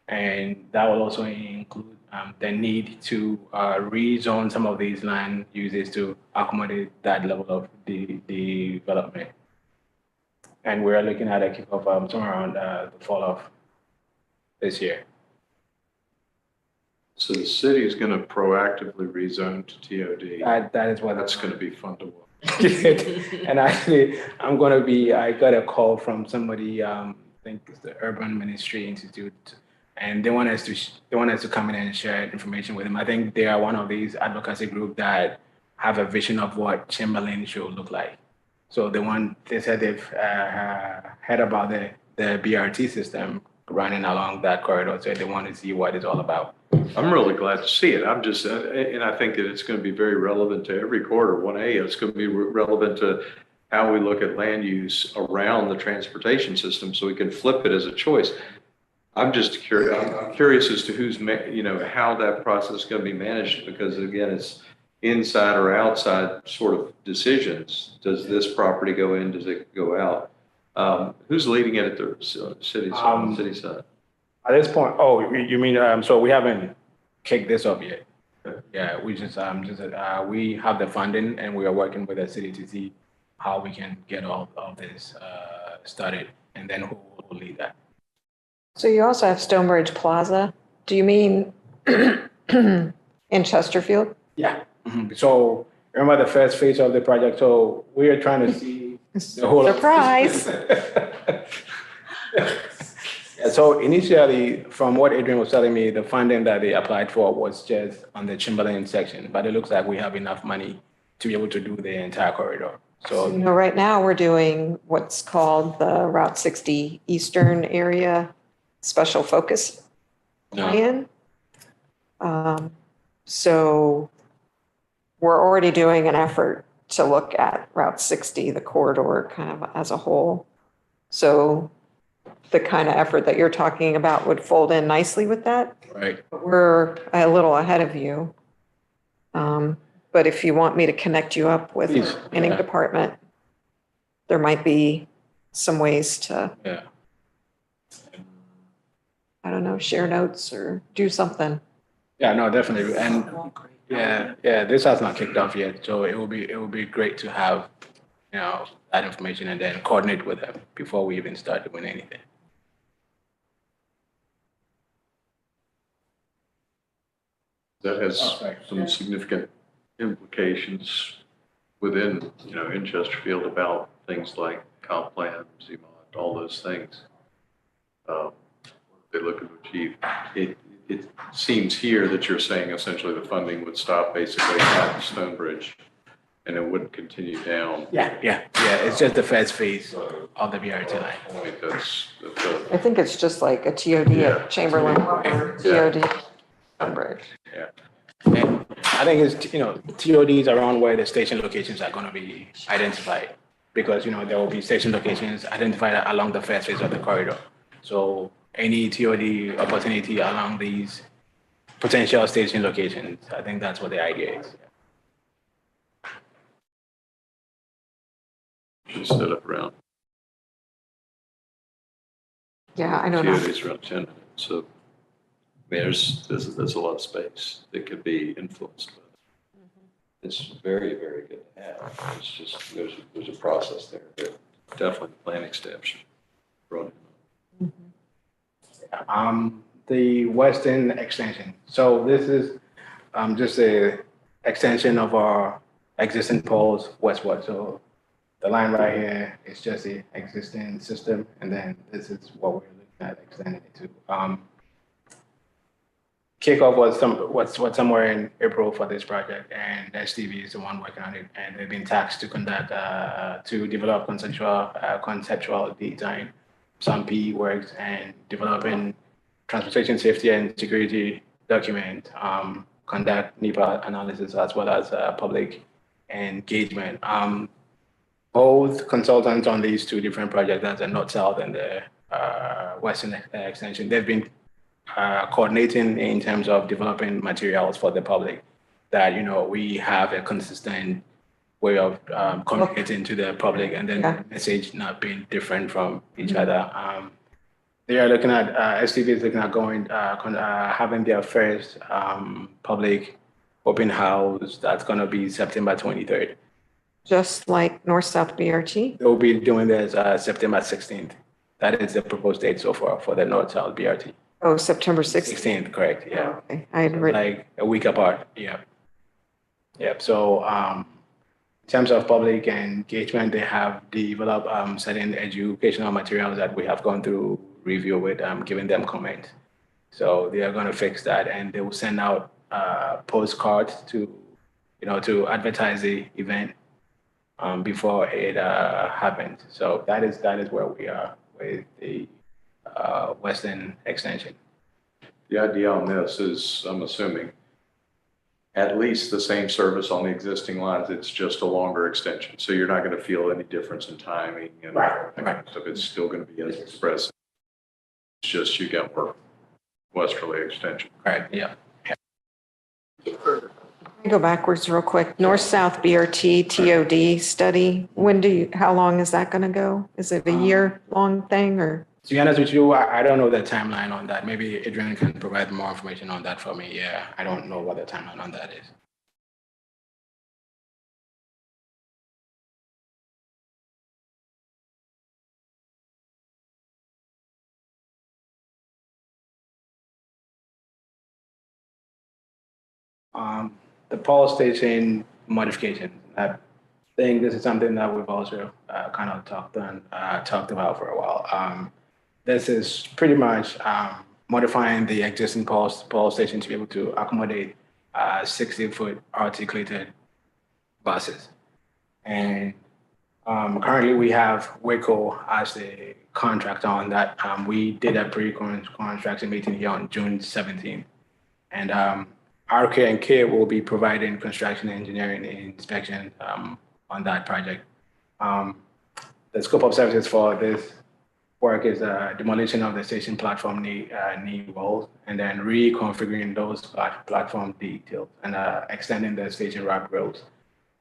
and that will also include the need to rezone some of these land uses to accommodate that level of development. And we're looking at a kickoff somewhere around the fall of this year. So the city is going to proactively rezone to TOD. That is what That's going to be fun to watch. And actually, I got a call from somebody think it's the Urban Ministry Institute, and they want us to come in and share information with them. I think they are one of these advocacy groups that have a vision of what Chamberlain should look like. So they said they've heard about the BRT system running along that corridor, so they want to see what it's all about. I'm really glad to see it. I'm just, and I think that it's going to be very relevant to every corridor. 1A, it's going to be relevant to how we look at land use around the transportation system so we can flip it as a choice. I'm just curious, I'm curious as to who's, how that process is going to be managed, because again, it's inside or outside sort of decisions. Does this property go in? Does it go out? Who's leading it at the city side? At this point, you mean, so we haven't kicked this off yet? Yeah, we we have the funding and we are working with the city to see how we can get all of this started, and then who will lead that. So you also have Stonebridge Plaza. Do you mean in Chesterfield? Yeah. Mhm. So remember the first phase of the project? So we are trying to see the whole. Surprise. Yeah, so initially, from what Adrian was telling me, the funding that they applied for was just on the Chamberlain section, but it looks like we have enough money to be able to do the entire corridor. So, Right now we're doing what's called the Route 60 Eastern Area Special Focus Plan. So we're already doing an effort to look at Route 60, the corridor kind of as a whole. So the kind of effort that you're talking about would fold in nicely with that. right. We're a little ahead of you. But if you want me to connect you up with Please, the planning yeah. department, there might be some ways to, Yeah. I don't know, share notes or do something. Yeah, no, definitely. And yeah, this has not kicked off yet. So it will be great to have, that information and then coordinate with them before we even start doing anything. That has some significant implications within, in Chesterfield about things like comp plan, ZMOD, all those things. They're looking to achieve. It seems here that you're saying essentially the funding would stop basically at Stonebridge and it wouldn't continue down. Yeah. It's just the first phase of the BRT line. I think that's I think it's just like a TOD at Chamberlain or TOD Stonebridge. yeah. And I think it's, TODs around where the station locations are going to be identified, because, there will be station locations identified along the first phase of the corridor. So any TOD opportunity along these potential station locations, I think that's what the idea is. Should set up around Yeah, I don't know. TODs around 10 minutes. So there's a lot of space that could be influenced by that. It's very, very good to have. It's just, there's a process there that definitely the planning staff should run. The western extension. So this is just a extension of our existing poles westward. So the line right here is just the existing system, and then this is what we're looking at extending it to. Kickoff was somewhere in April for this project, and STV is the one working on it, and they've been tasked to conduct to develop conceptual design, some PE works, and developing transportation safety and security document, conduct NEPA analysis as well as public engagement. Both consultants on these two different projects, that's the North-South and the Western Extension, they've been coordinating in terms of developing materials for the public that, we have a consistent way of communicating to the public, and then the message not being different from each other. They are looking at, STV is looking at having their first public open house. That's going to be September 23rd. Just like North-South BRT? They'll be doing this September 16th. That is the proposed date so far for the North-South BRT. Oh, September 16th. 16th, correct, yeah. Okay, I had written. Like a week apart, yeah. So In terms of public engagement, they have developed certain educational materials that we have gone through review with, giving them comment. So they are going to fix that, and they will send out postcards to advertise the event before it happens. So that is where we are with the Western Extension. The idea on this is, I'm assuming, at least the same service on the existing lines, it's just a longer extension. So you're not going to feel any difference in timing and Right. so it's still going to be as express. It's just you got more westerly extension. Right, yeah. I go backwards real quick. North-South BRT TOD study. How long is that going to go? Is it a year-long thing or? To be honest with you, I don't know the timeline on that. Maybe Adrian can provide more information on that for me. Yeah, I don't know what the timeline on that is. The power station modification. I think this is something that we've also kind of talked about for a while. This is pretty much modifying the existing power station to be able to accommodate 60-foot articulated buses. And currently we have WICO as the contractor on that. We did a pre-construction meeting here on June 17th. And RK&K will be providing construction engineering and inspection on that project. The scope of services for this work is demolition of the station platform knee walls and then reconfiguring those platform details and extending the station rack rails.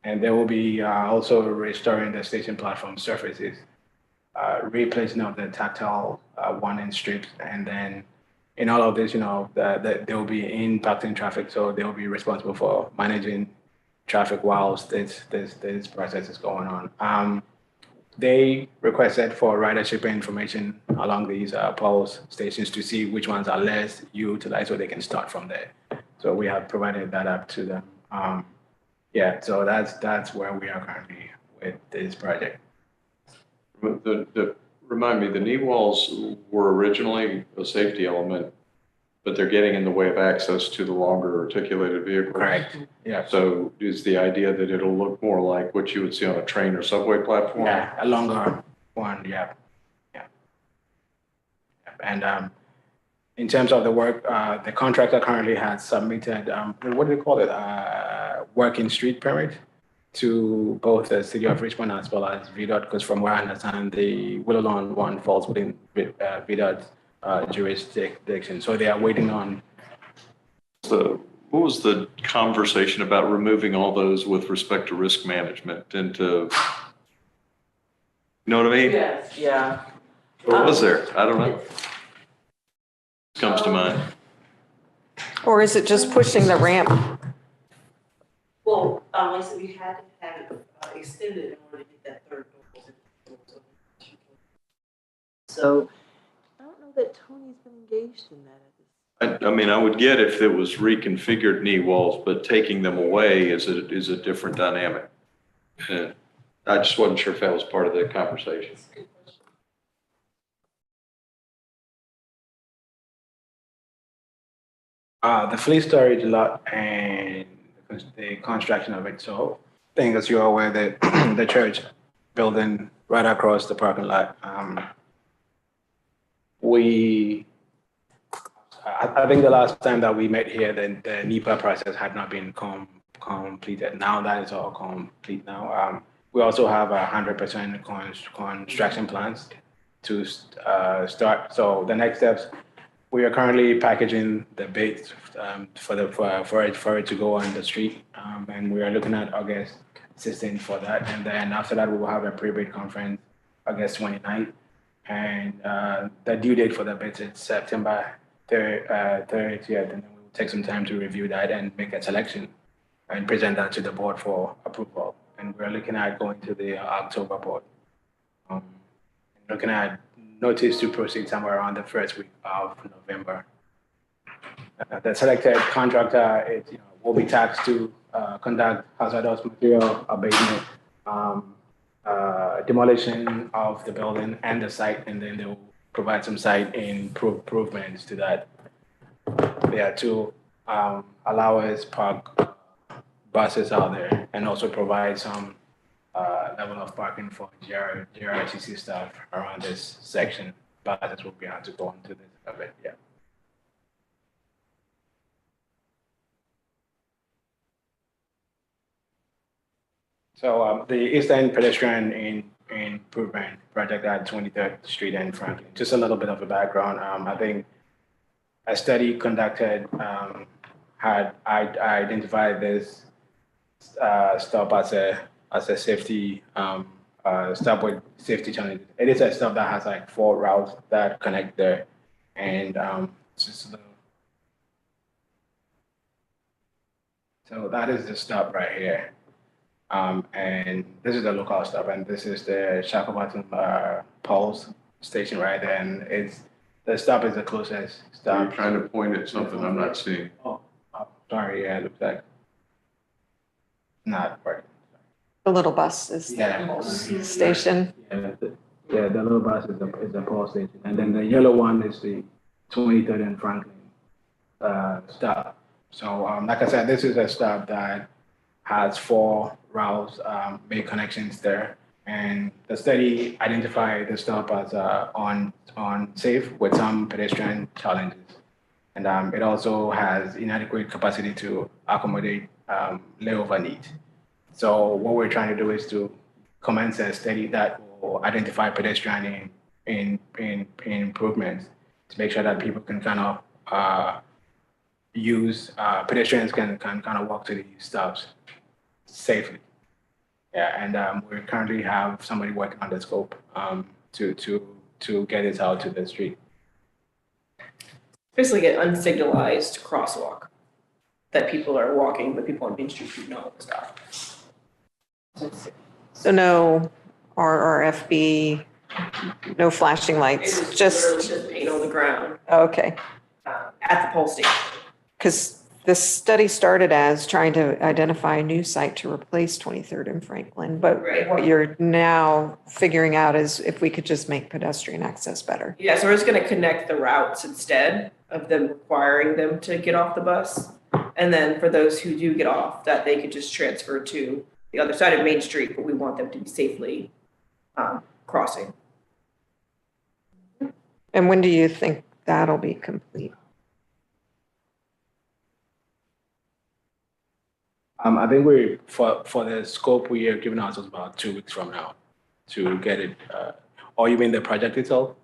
And there will be also restoring the station platform surfaces, replacing of the tactile warning strips, and then in all of this, that they will be impacting traffic, so they will be responsible for managing traffic whilst this process is going on. They requested for ridership information along these pulse stations to see which ones are less utilized, so they can start from there. So we have provided that up to them. So that's where we are currently with this project. Remind me, the knee walls were originally a safety element, but they're getting in the way of access to the longer articulated vehicles. Correct. Yeah. So is the idea that it'll look more like what you would see on a train or subway platform? Yeah, a longer one. Yeah. And in terms of the work, the contractor currently has submitted what do they call it? Working street permit to both the city of Richmond as well as VDOT, because from where I understand, the Willow Lawn one falls within VDOT's jurisdiction. So they are waiting on. What was the conversation about removing all those with respect to risk management into, you know what I mean? Yes, yeah. What was there? I don't know. Comes to mind. Or is it just pushing the ramp? Well, like I said, we had to have it extended in order to get that third door. So I don't know that Tony's been engaged in that. I mean, I would get if it was reconfigured knee walls, but taking them away is a different dynamic. And I just wasn't sure if that was part of the conversation. The fleet storage lot and the construction of it. So I think as you're aware that the church building right across the parking lot, I think the last time that we met here, the NEPA process had not been completed. Now that is all complete now. We also have 100% construction plans to start. So the next steps, we are currently packaging the bait for it to go on the street, and we are looking at August 16th for that. And then after that, we will have a pre-bid conference August 29th, and the due date for the bids is September 30th, and then we will take some time to review that and make a selection and present that to the board for approval. And we're looking at going to the October board, looking at notice to proceed somewhere around the first week of November. The selected contractor will be taxed to conduct hazardous material abatement, demolition of the building and the site, and then they'll provide some site improvements to that. There are two allow us park buses out there and also provide some level of parking for GRTC staff around this section. Buses will be able to go into this event, yeah. So the Eastern Pedestrian Improvement Project at 23rd Street and Franklin. Just a little bit of a background. I think a study conducted had identified this stop as a safety stop with safety challenges. It is a stop that has like 4 routes that connect there, and just a little. So that is the stop right here. And this is the local stop, and this is the Shackleton Pulse station right there, and the stop is the closest stop. You're trying to point at something I'm not seeing. Oh, sorry, yeah, it looks like not working. The little bus is the Yeah. station. Yeah, the little bus is the Pulse station, and then the yellow one is the 23rd and Franklin stop. So, like I said, this is a stop that has 4 routes, make connections there. And the study identified the stop as unsafe with some pedestrian challenges. And it also has inadequate capacity to accommodate layover needs. So what we're trying to do is to commence a study that will identify pedestrian improvements to make sure that people can kind of pedestrians can kind of walk to these stops safely. Yeah, and we currently have somebody working on the scope to get it out to the street. Basically an unsignalized crosswalk that people are walking, but people on Main Street do not stop. So no RRFB, no flashing It lights, is just, literally just paint on the ground okay. at the pulse station. Because this study started as trying to identify a new site to replace 23rd and Franklin, but Right. what you're now figuring out is if we could just make pedestrian access better. Yeah, so we're just gonna connect the routes instead of them requiring them to get off the bus. And then for those who do get off, that they could just transfer to the other side of Main Street, but we want them to be safely crossing. And when do you think that'll be complete? I think for the scope, we are giving ourselves about 2 weeks from now to get it. Or you mean the project itself?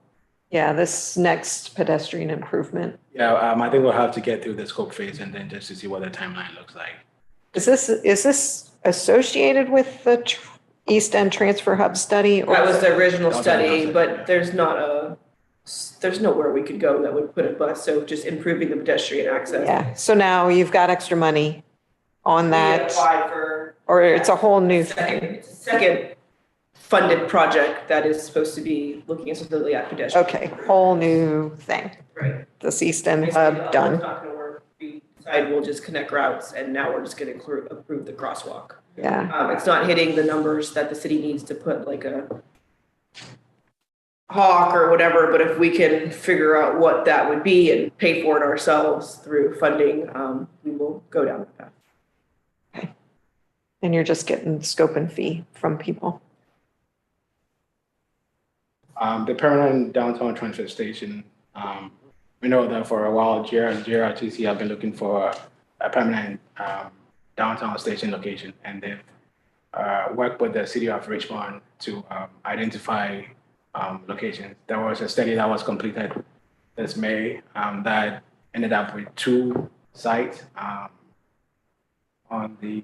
Yeah, this next pedestrian improvement. Yeah, I think we'll have to get through the scope phase and then just to see what the timeline looks like. Is this associated with the East End Transfer Hub study? Or That was the original Okay, study, okay. but there's nowhere we could go that would put a bus, so just improving the pedestrian access. Yeah, so now you've got extra money on We that, applied for or it's a whole new thing? it's a second funded project that is supposed to be looking specifically at pedestrian. Okay, whole new thing. Right. This East End Basically, Hub it's done. not gonna work. We decided we'll just connect routes, and now we're just gonna approve the crosswalk. Yeah, It's not hitting the numbers that the city needs to put like a hawk or whatever, but if we can figure out what that would be and pay for it ourselves through funding, we will go down that path. and you're just getting scope and fee from people. The permanent downtown transfer station, we know that for a while, GRTC have been looking for a permanent downtown station location, and they've worked with the city of Richmond to identify locations. There was a study that was completed this May that ended up with 2 sites on the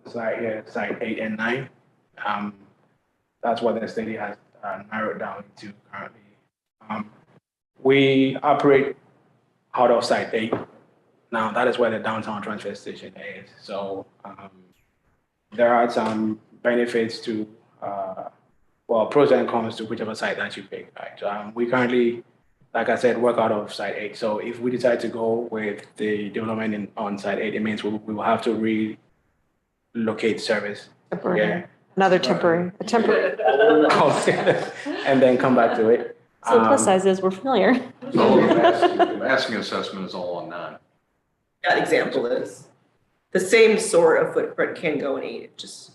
site here, site 8 and 9. That's what the study has narrowed down to currently. We operate out of site 8. Now, that is where the downtown transfer station is. So there are some benefits to, pros and cons to whichever site that you pick, right? We currently like I said, work out of site 8. So if we decide to go with the development on site 8, it means we will have to relocate service. Temporary. Yeah. Another temporary, a temporary. And then come back to it. So the plus size is we're familiar. So the massing assessment is all on 9. That example is, the same sort of footprint can go in 8, just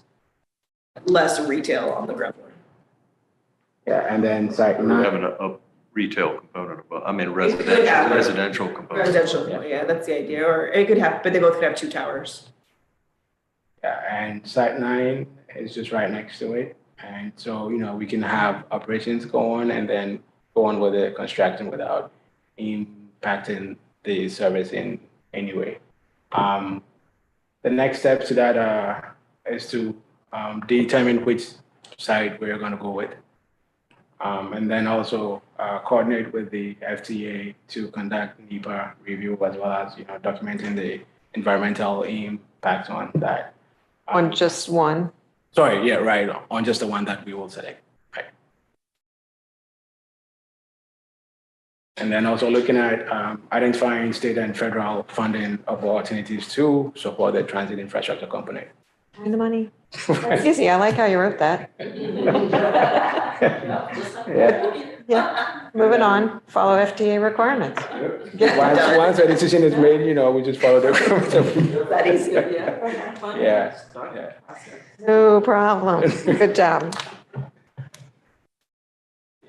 less retail on the ground floor. Yeah, and then site We're 9. having a retail component, I mean, It could happen. residential component. Residential, yeah, that's the idea, or it could have, but they both could have 2 towers. Yeah, and site 9 is just right next to it. And so, we can have operations go on and then go on with the construction without impacting the service in any way. The next steps to that is to determine which site we're going to go with. And then also coordinate with the FTA to conduct NEPA review as well as, documenting the environmental impact on that. On just one. Sorry, yeah, right, on just the one that we will select, right. And then also looking at identifying state and federal funding of alternatives to support the transit infrastructure component. Find the money. That's easy. I like how you wrote that. Yeah. Yeah, moving on, follow FDA requirements. Once a decision is made, we just follow the. That easy, Yeah, yeah. No problem. Good job.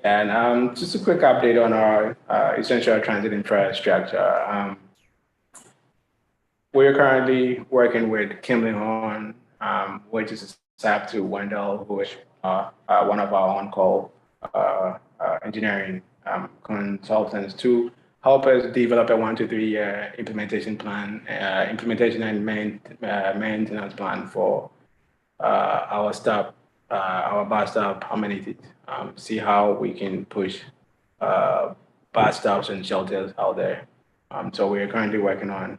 And just a quick update on our essential transit infrastructure. We're currently working with Kimley Horn, which is a SAP to Wendell, who is one of our on-call engineering consultants, to help us develop a 1 to 3 year implementation plan, implementation and maintenance plan for our bus stop amenities. See how we can push bus stops and shelters out there. So we are currently working on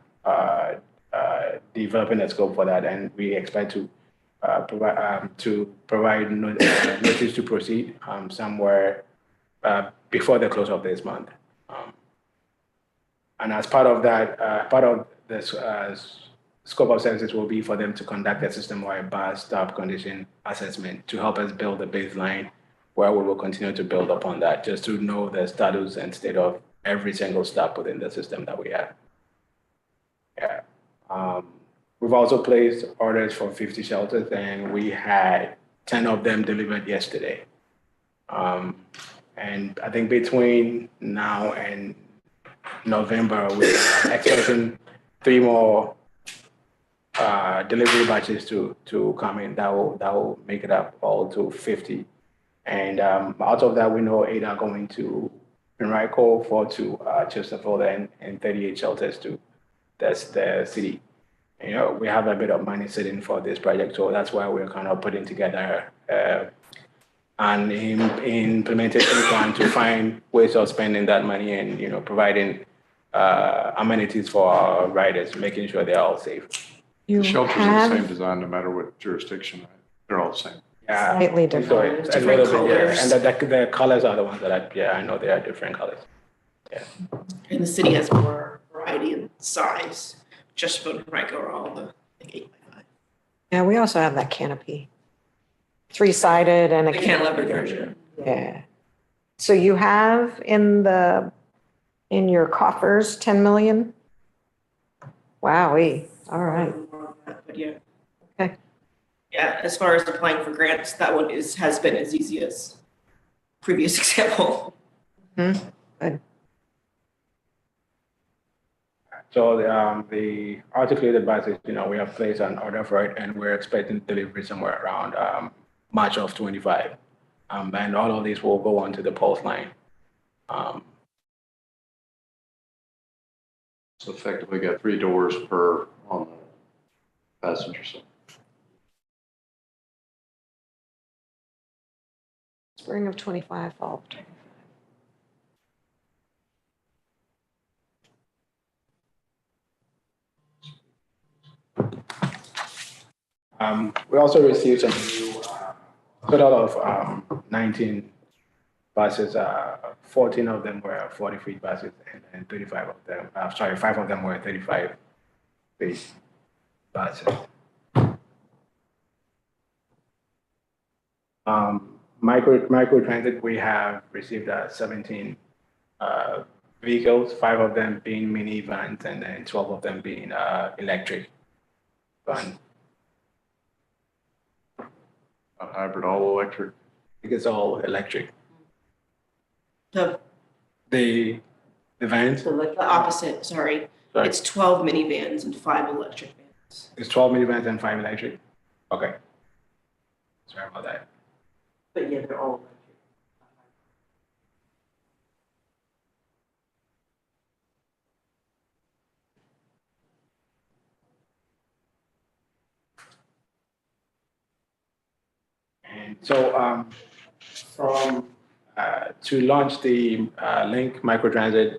developing a scope for that, and we expect to provide notice to proceed somewhere before the close of this month. And as part of that, part of this scope of services will be for them to conduct a system-wide bus stop condition assessment to help us build a baseline where we will continue to build upon that, just to know the status and state of every single stop within the system that we have. Yeah. We've also placed orders for 50 shelters, and we had 10 of them delivered yesterday. And I think between now and November, we're expecting 3 more delivery batches to come in. That will make it up all to 50. And out of that, we know 8 are going to Enrico, 4 to Chesterfield, and 38 shelters to the city. We have a bit of money sitting for this project, so that's why we're kind of putting together an implementation plan to find ways of spending that money and, providing amenities for our riders, making sure they're all safe. You The shelters are the same have design no matter what jurisdiction, right? They're all the same. Yeah, slightly so different. it's a Different little bit, colors. and the colors are the ones that I know they are different colors. Yeah. And the city has more variety in size. Chesterfield and Rico are all the 8x5. Yeah, we also have that canopy. 3-sided and a The cantilever version. Yeah. So you have in your coffers 10 million? Wowee, all right. But yeah. Okay. Yeah, as far as applying for grants, that one has been as easy as previous example. Good. So the articulated buses, we have placed an order for it, and we're expecting delivery somewhere around March of 25. And all of these will go onto the pulse line. So effectively got 3 doors per on the passenger side. Spring of 25, fall of 25. We also received some new total of 19 buses, 14 of them were 40-feet buses, and 35 of them, 5 of them were 35-feet buses. Microtransit, we have received 17 vehicles, 5 of them being minivans, and then 12 of them being electric vans. A hybrid, all electric. I think it's all electric. The The vans, the opposite, sorry. Sorry. It's 12 minivans and 5 electric vans. it's 12 minivans and 5 electric. Okay. Sorry about that. But yeah, they're all electric. And so to launch the Link Microtransit,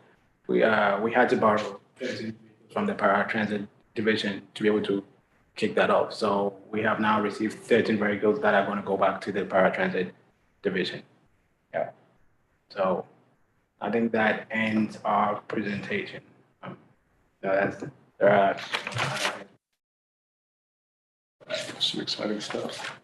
we had to borrow 13 from the paratransit division to be able to kick that off. So we have now received 13 vehicles that are going to go back to the paratransit division. Yeah. So I think that ends our presentation. So that's Some exciting stuff.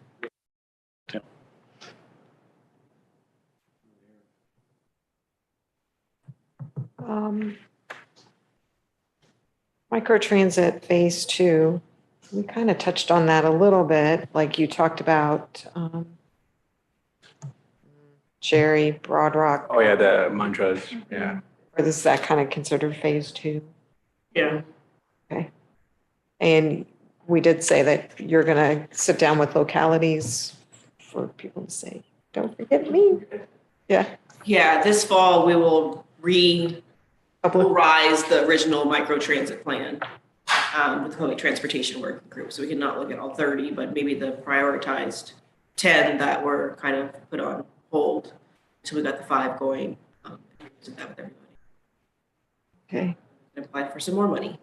Microtransit Phase 2, we kind of touched on that a little bit, like you talked about Jerry, Broad Rock, oh yeah, the mantras. Yeah. or is that kind of considered Phase 2? Yeah. And we did say that you're going to sit down with localities for people to say, don't forget me. Yeah. Yeah, this fall we will Public- rise the original microtransit plan with the public transportation working group. So we can not look at all 30, but maybe the prioritized 10 that were kind of put on hold. So we got the 5 going. Did that with everybody. Okay. And applied for some more money.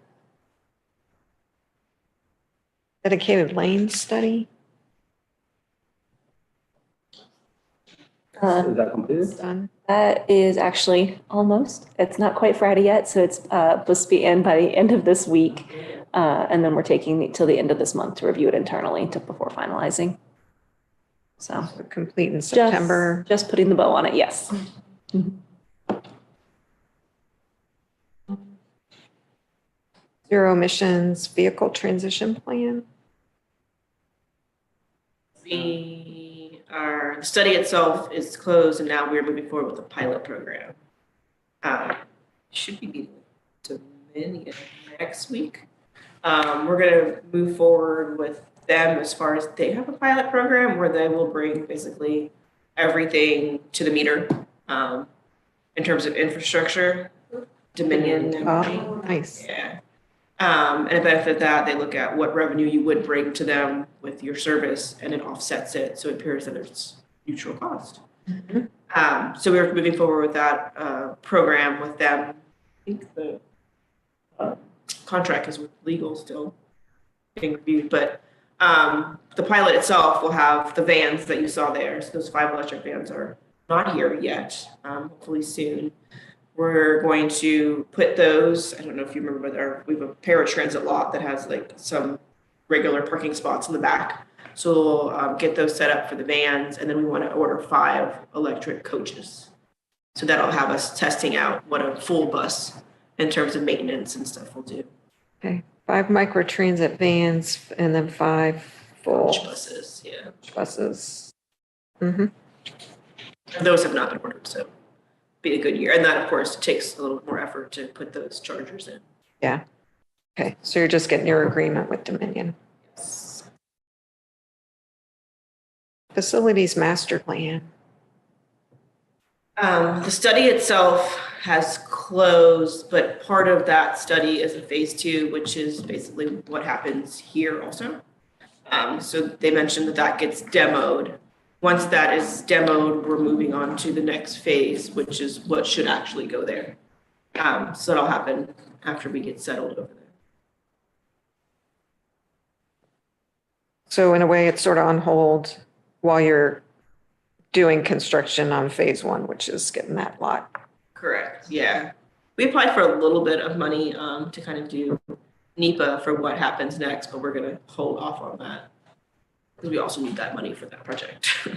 Dedicated lane study Is that completed? is done. That is actually almost, it's not quite Friday yet, so it's supposed to be in by the end of this week. And then we're taking it till the end of this month to review it internally before finalizing. So So complete in September. just putting the bow on it, yes. Zero emissions vehicle transition plan. The study itself is closed and now we're moving forward with the pilot program. Should be meeting to many next week. We're gonna move forward with them as far as they have a pilot program where they will bring basically everything to the meter in terms of infrastructure, Dominion. and Oh, nice. Yeah. And a benefit of that, they look at what revenue you would bring to them with your service and it offsets it. So it appears that it's neutral cost. So we're moving forward with that program with them. I think the contract is with legal still being reviewed, but the pilot itself will have the vans that you saw there. So those 5 electric vans are not here yet, hopefully soon. We're going to put those, I don't know if you remember, but we have a paratransit lot that has like some regular parking spots in the back. So we'll get those set up for the vans, and then we want to order 5 electric coaches. So that'll have us testing out what a full bus in terms of maintenance and stuff will do. Okay, 5 microtransit vans and then 5 full Coach buses, yeah. buses. Mm-hmm. Those have not been ordered, so be a good year. And that, of course, takes a little more effort to put those chargers in. Yeah. Okay, so you're just getting your agreement with Dominion. Facilities master plan. The study itself has closed, but part of that study is a phase 2, which is basically what happens here also. So they mentioned that gets demoed. Once that is demoed, we're moving on to the next phase, which is what should actually go there. So that'll happen after we get settled over there. So in a way, it's sort of on hold while you're doing construction on phase one, which is getting that lot. Correct, yeah. We applied for a little bit of money to kind of do NEPA for what happens next, but we're gonna hold off on that. Because we also need that money for that project.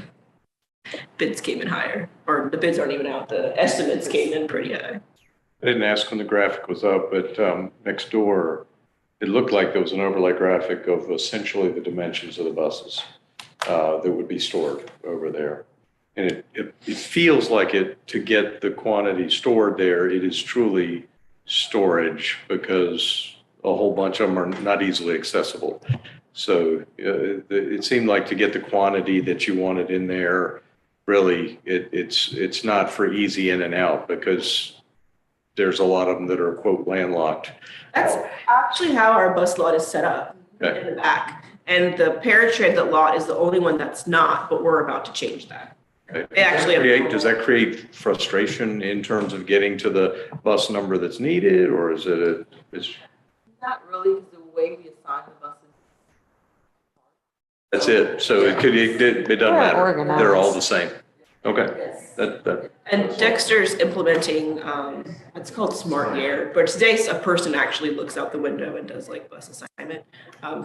Bids came in higher, or the bids aren't even out, the estimates came in pretty high. I didn't ask when the graphic was up, but next door, it looked like there was an overlay graphic of essentially the dimensions of the buses that would be stored over there. And it feels like it, to get the quantity stored there, it is truly storage because a whole bunch of them are not easily accessible. So it seemed like to get the quantity that you wanted in there, really, it's not for easy in and out because there's a lot of them that are, quote, landlocked. That's actually how our bus lot is set up Okay. in the back. And the paratransit lot is the only one that's not, but we're about to change that. Okay. They actually have- Does that create frustration in terms of getting to the bus number that's needed, or is it Not really, because the way we assign the buses. that's it? So it doesn't They're matter. organized. They're all the same. Okay. Yes. That. And Dexter's implementing, it's called Smart Gear, but today a person actually looks out the window and does like bus assignment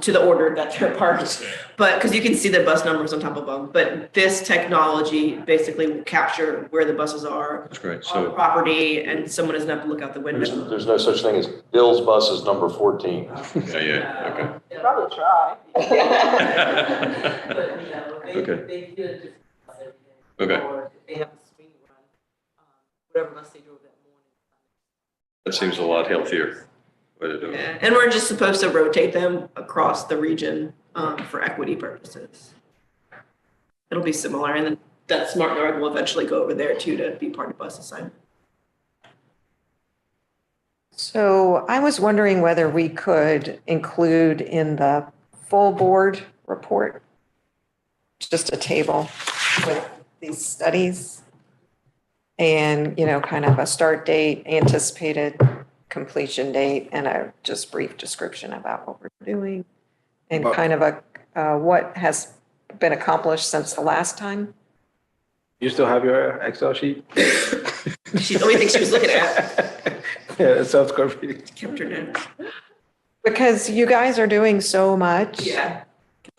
to the order that they're parked. But, because you can see the bus numbers on top of them, but this technology basically will capture where the buses are That's great. on So property, and someone doesn't have to look out the window. There's no such thing as Bill's bus is number 14. yeah. They'll Probably try. But, you know, Okay. they get a different bus every day. Okay. Or if they have a swing run, whatever bus they drove that morning. That seems a lot healthier way to do it. Yeah, and we're just supposed to rotate them across the region for equity purposes. It'll be similar, and then that Smart Yard will eventually go over there too to be part of bus assignment. So I was wondering whether we could include in the full board report just a table with these studies and, you know, kind of a start date, anticipated completion date, and a just brief description about what we're doing and Well- kind of a what has been accomplished since the last time. You still have your Excel sheet? She's the only thing she was looking at. Yeah, it sounds good. Kept her down. Because you guys are doing so much. Yeah.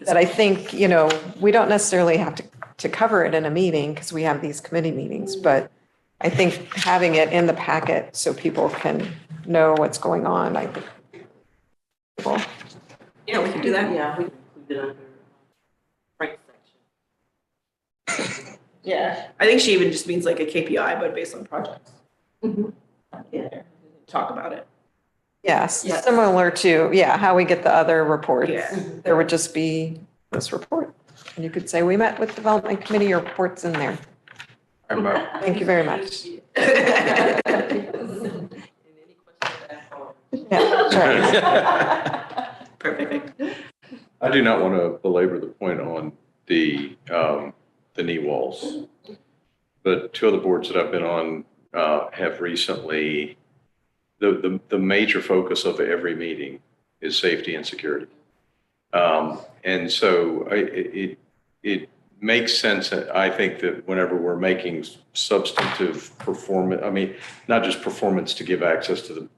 That I think, you know, we don't necessarily have to cover it in a meeting because we have these committee meetings, but I think having it in the packet so people can know what's going on, I think. Well, Yeah, we can do that. Yeah, we can include it under right section. Yeah. I think she even just means like a KPI, but based on projects. Yeah. Talk about it. yes, Yes. similar to, how we get the other reports. Yeah. There would just be this report. And you could say, we met with development committee, your report's in there. Thank you very much. And any questions that follow. Yeah, that's right. Perfect. I do not want to belabor the point on the knee walls. But two other boards that I've been on have recently, the major focus of every meeting is safety and security. And so it makes sense, I think, that whenever we're making substantive performance, I mean, not just performance to give access to the,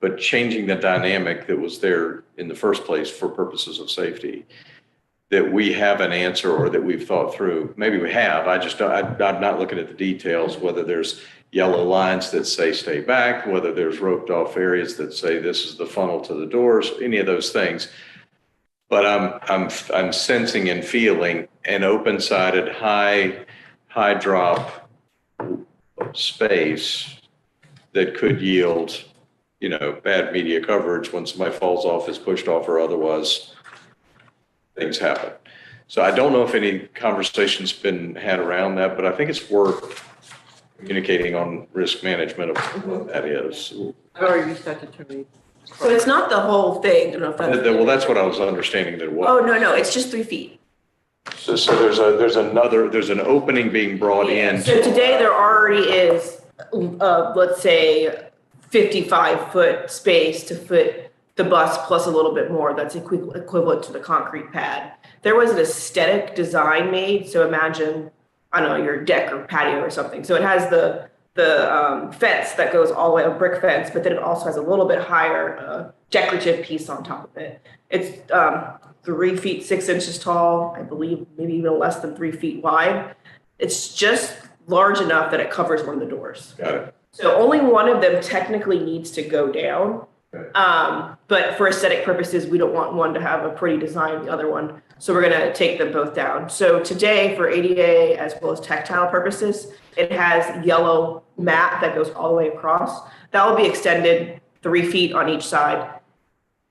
but changing the dynamic that was there in the first place for purposes of safety, that we have an answer or that we've thought through. Maybe we have, I'm not looking at the details, whether there's yellow lines that say stay back, whether there's roped off areas that say this is the funnel to the doors, any of those things. But I'm sensing and feeling an open-sided, high drop space that could yield, you know, bad media coverage when somebody falls off, is pushed off, or otherwise things happen. So I don't know if any conversation's been had around that, but I think it's worth communicating on risk management of what that is. I've already reached out to Terry. So it's not the whole thing. I don't know if that's. Well, that's what I was understanding that it was. Oh, no, it's just 3 feet. So there's an opening being brought in. So today there already is, let's say, 55-foot space to fit the bus plus a little bit more. That's equivalent to the concrete pad. There was an aesthetic design made. So imagine I don't know, your deck or patio or something. So it has the fence that goes all the way, a brick fence, but then it also has a little bit higher decorative piece on top of it. It's 3 feet 6 inches tall, I believe, maybe even less than 3 feet wide. It's just large enough that it covers one of the doors. Got it. So only one of them technically needs to go down. Okay. But for aesthetic purposes, we don't want one to have a pretty design, the other one. So we're gonna take them both down. So today for ADA as well as tactile purposes, it has yellow mat that goes all the way across. That will be extended 3 feet on each side.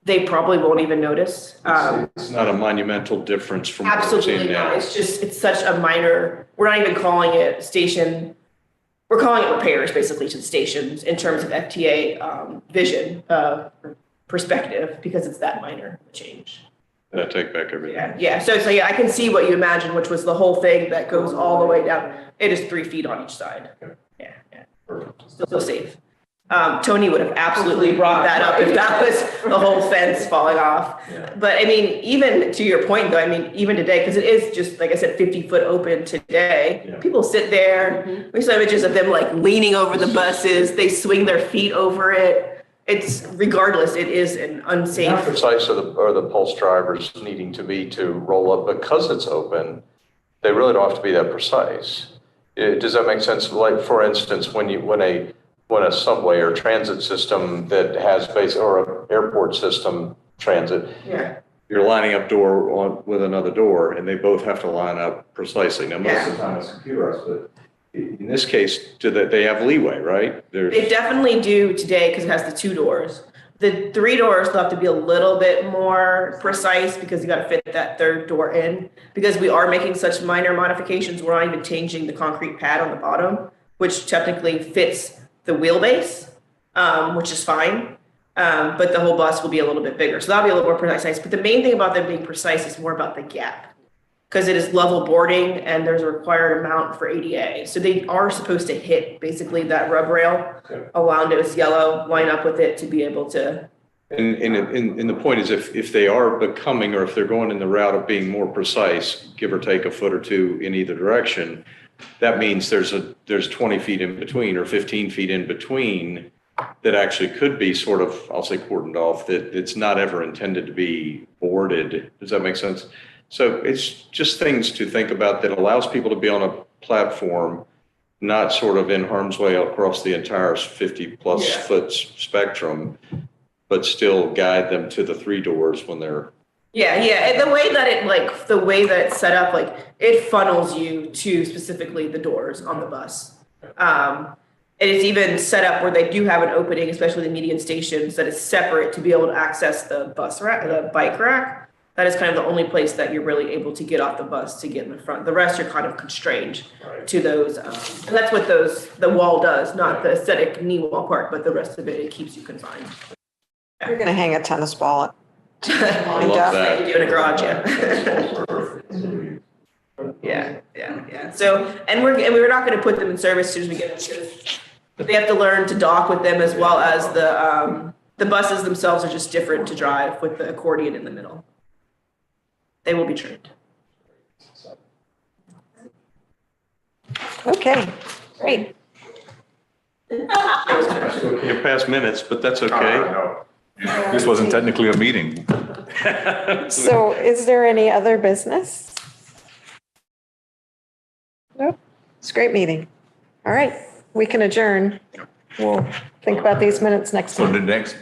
They probably won't even notice. It's not a monumental difference from what we're seeing Absolutely now. not. It's just, it's such a minor, we're not even calling it station. We're calling it repairs basically to the stations in terms of FTA vision perspective, because it's that minor of a change. I take back everything. Yeah. So yeah, I can see what you imagined, which was the whole thing that goes all the way down. It is 3 feet on each side. Yeah. Perfect. Still safe. Tony would have absolutely brought that up if that was the whole fence falling off. Yeah. But I mean, even to your point though, I mean, even today, because it is just, like I said, 50-foot open today, Yeah. people sit there. We saw images of them like leaning over the buses. They swing their feet over it. It's, regardless, it is an How unsafe. precise are the pulse drivers needing to be to roll up? Because it's open, they really don't have to be that precise. Does that make sense? Like, for instance, when a subway or transit system that has or an airport system transit, Yeah. You're lining up door with another door, and they both have to line up precisely. Now, most of the time it's computerized, but in this case, they have leeway, right? They definitely do today because it has the 2 doors. The 3 doors will have to be a little bit more precise because you got to fit that 3rd door in, because we are making such minor modifications. We're not even changing the concrete pad on the bottom, which technically fits the wheelbase, which is fine. But the whole bus will be a little bit bigger. So that'll be a little more precise. But the main thing about them being precise is more about the gap, because it is level boarding and there's a required amount for ADA. So they are supposed to hit basically that rub rail around it was yellow, line up with it to be able to. And the point is, if they are becoming, or if they're going in the route of being more precise, give or take a foot or two in either direction, that means there's 20 feet in between or 15 feet in between that actually could be sort of, I'll say, cordoned off, that it's not ever intended to be boarded. Does that make sense? So it's just things to think about that allows people to be on a platform, not sort of in harm's way across the entire 50+ foot spectrum, but still guide them to the 3 doors when they're. Yeah. And the way that it's set up, like it funnels you to specifically the doors on the bus. It is even set up where they do have an opening, especially the median stations, that is separate to be able to access the bus rack, the bike rack. That is kind of the only place that you're really able to get off the bus to get in the front. The rest are kind of constrained to those. And that's what the wall does, not the aesthetic knee wall part, but the rest of it keeps you confined. You're going to hang a tennis ball. I love that. You do in a garage, yeah. So, and we're not going to put them in service as soon as we get them. But they have to learn to dock with them, as well as the buses themselves are just different to drive with the accordion in the middle. They will be trained. Okay, great. You're past minutes, but that's okay. This wasn't technically a meeting. So is there any other business? Nope. It's a great meeting. All right, we can adjourn. We'll think about these minutes next So time. the next,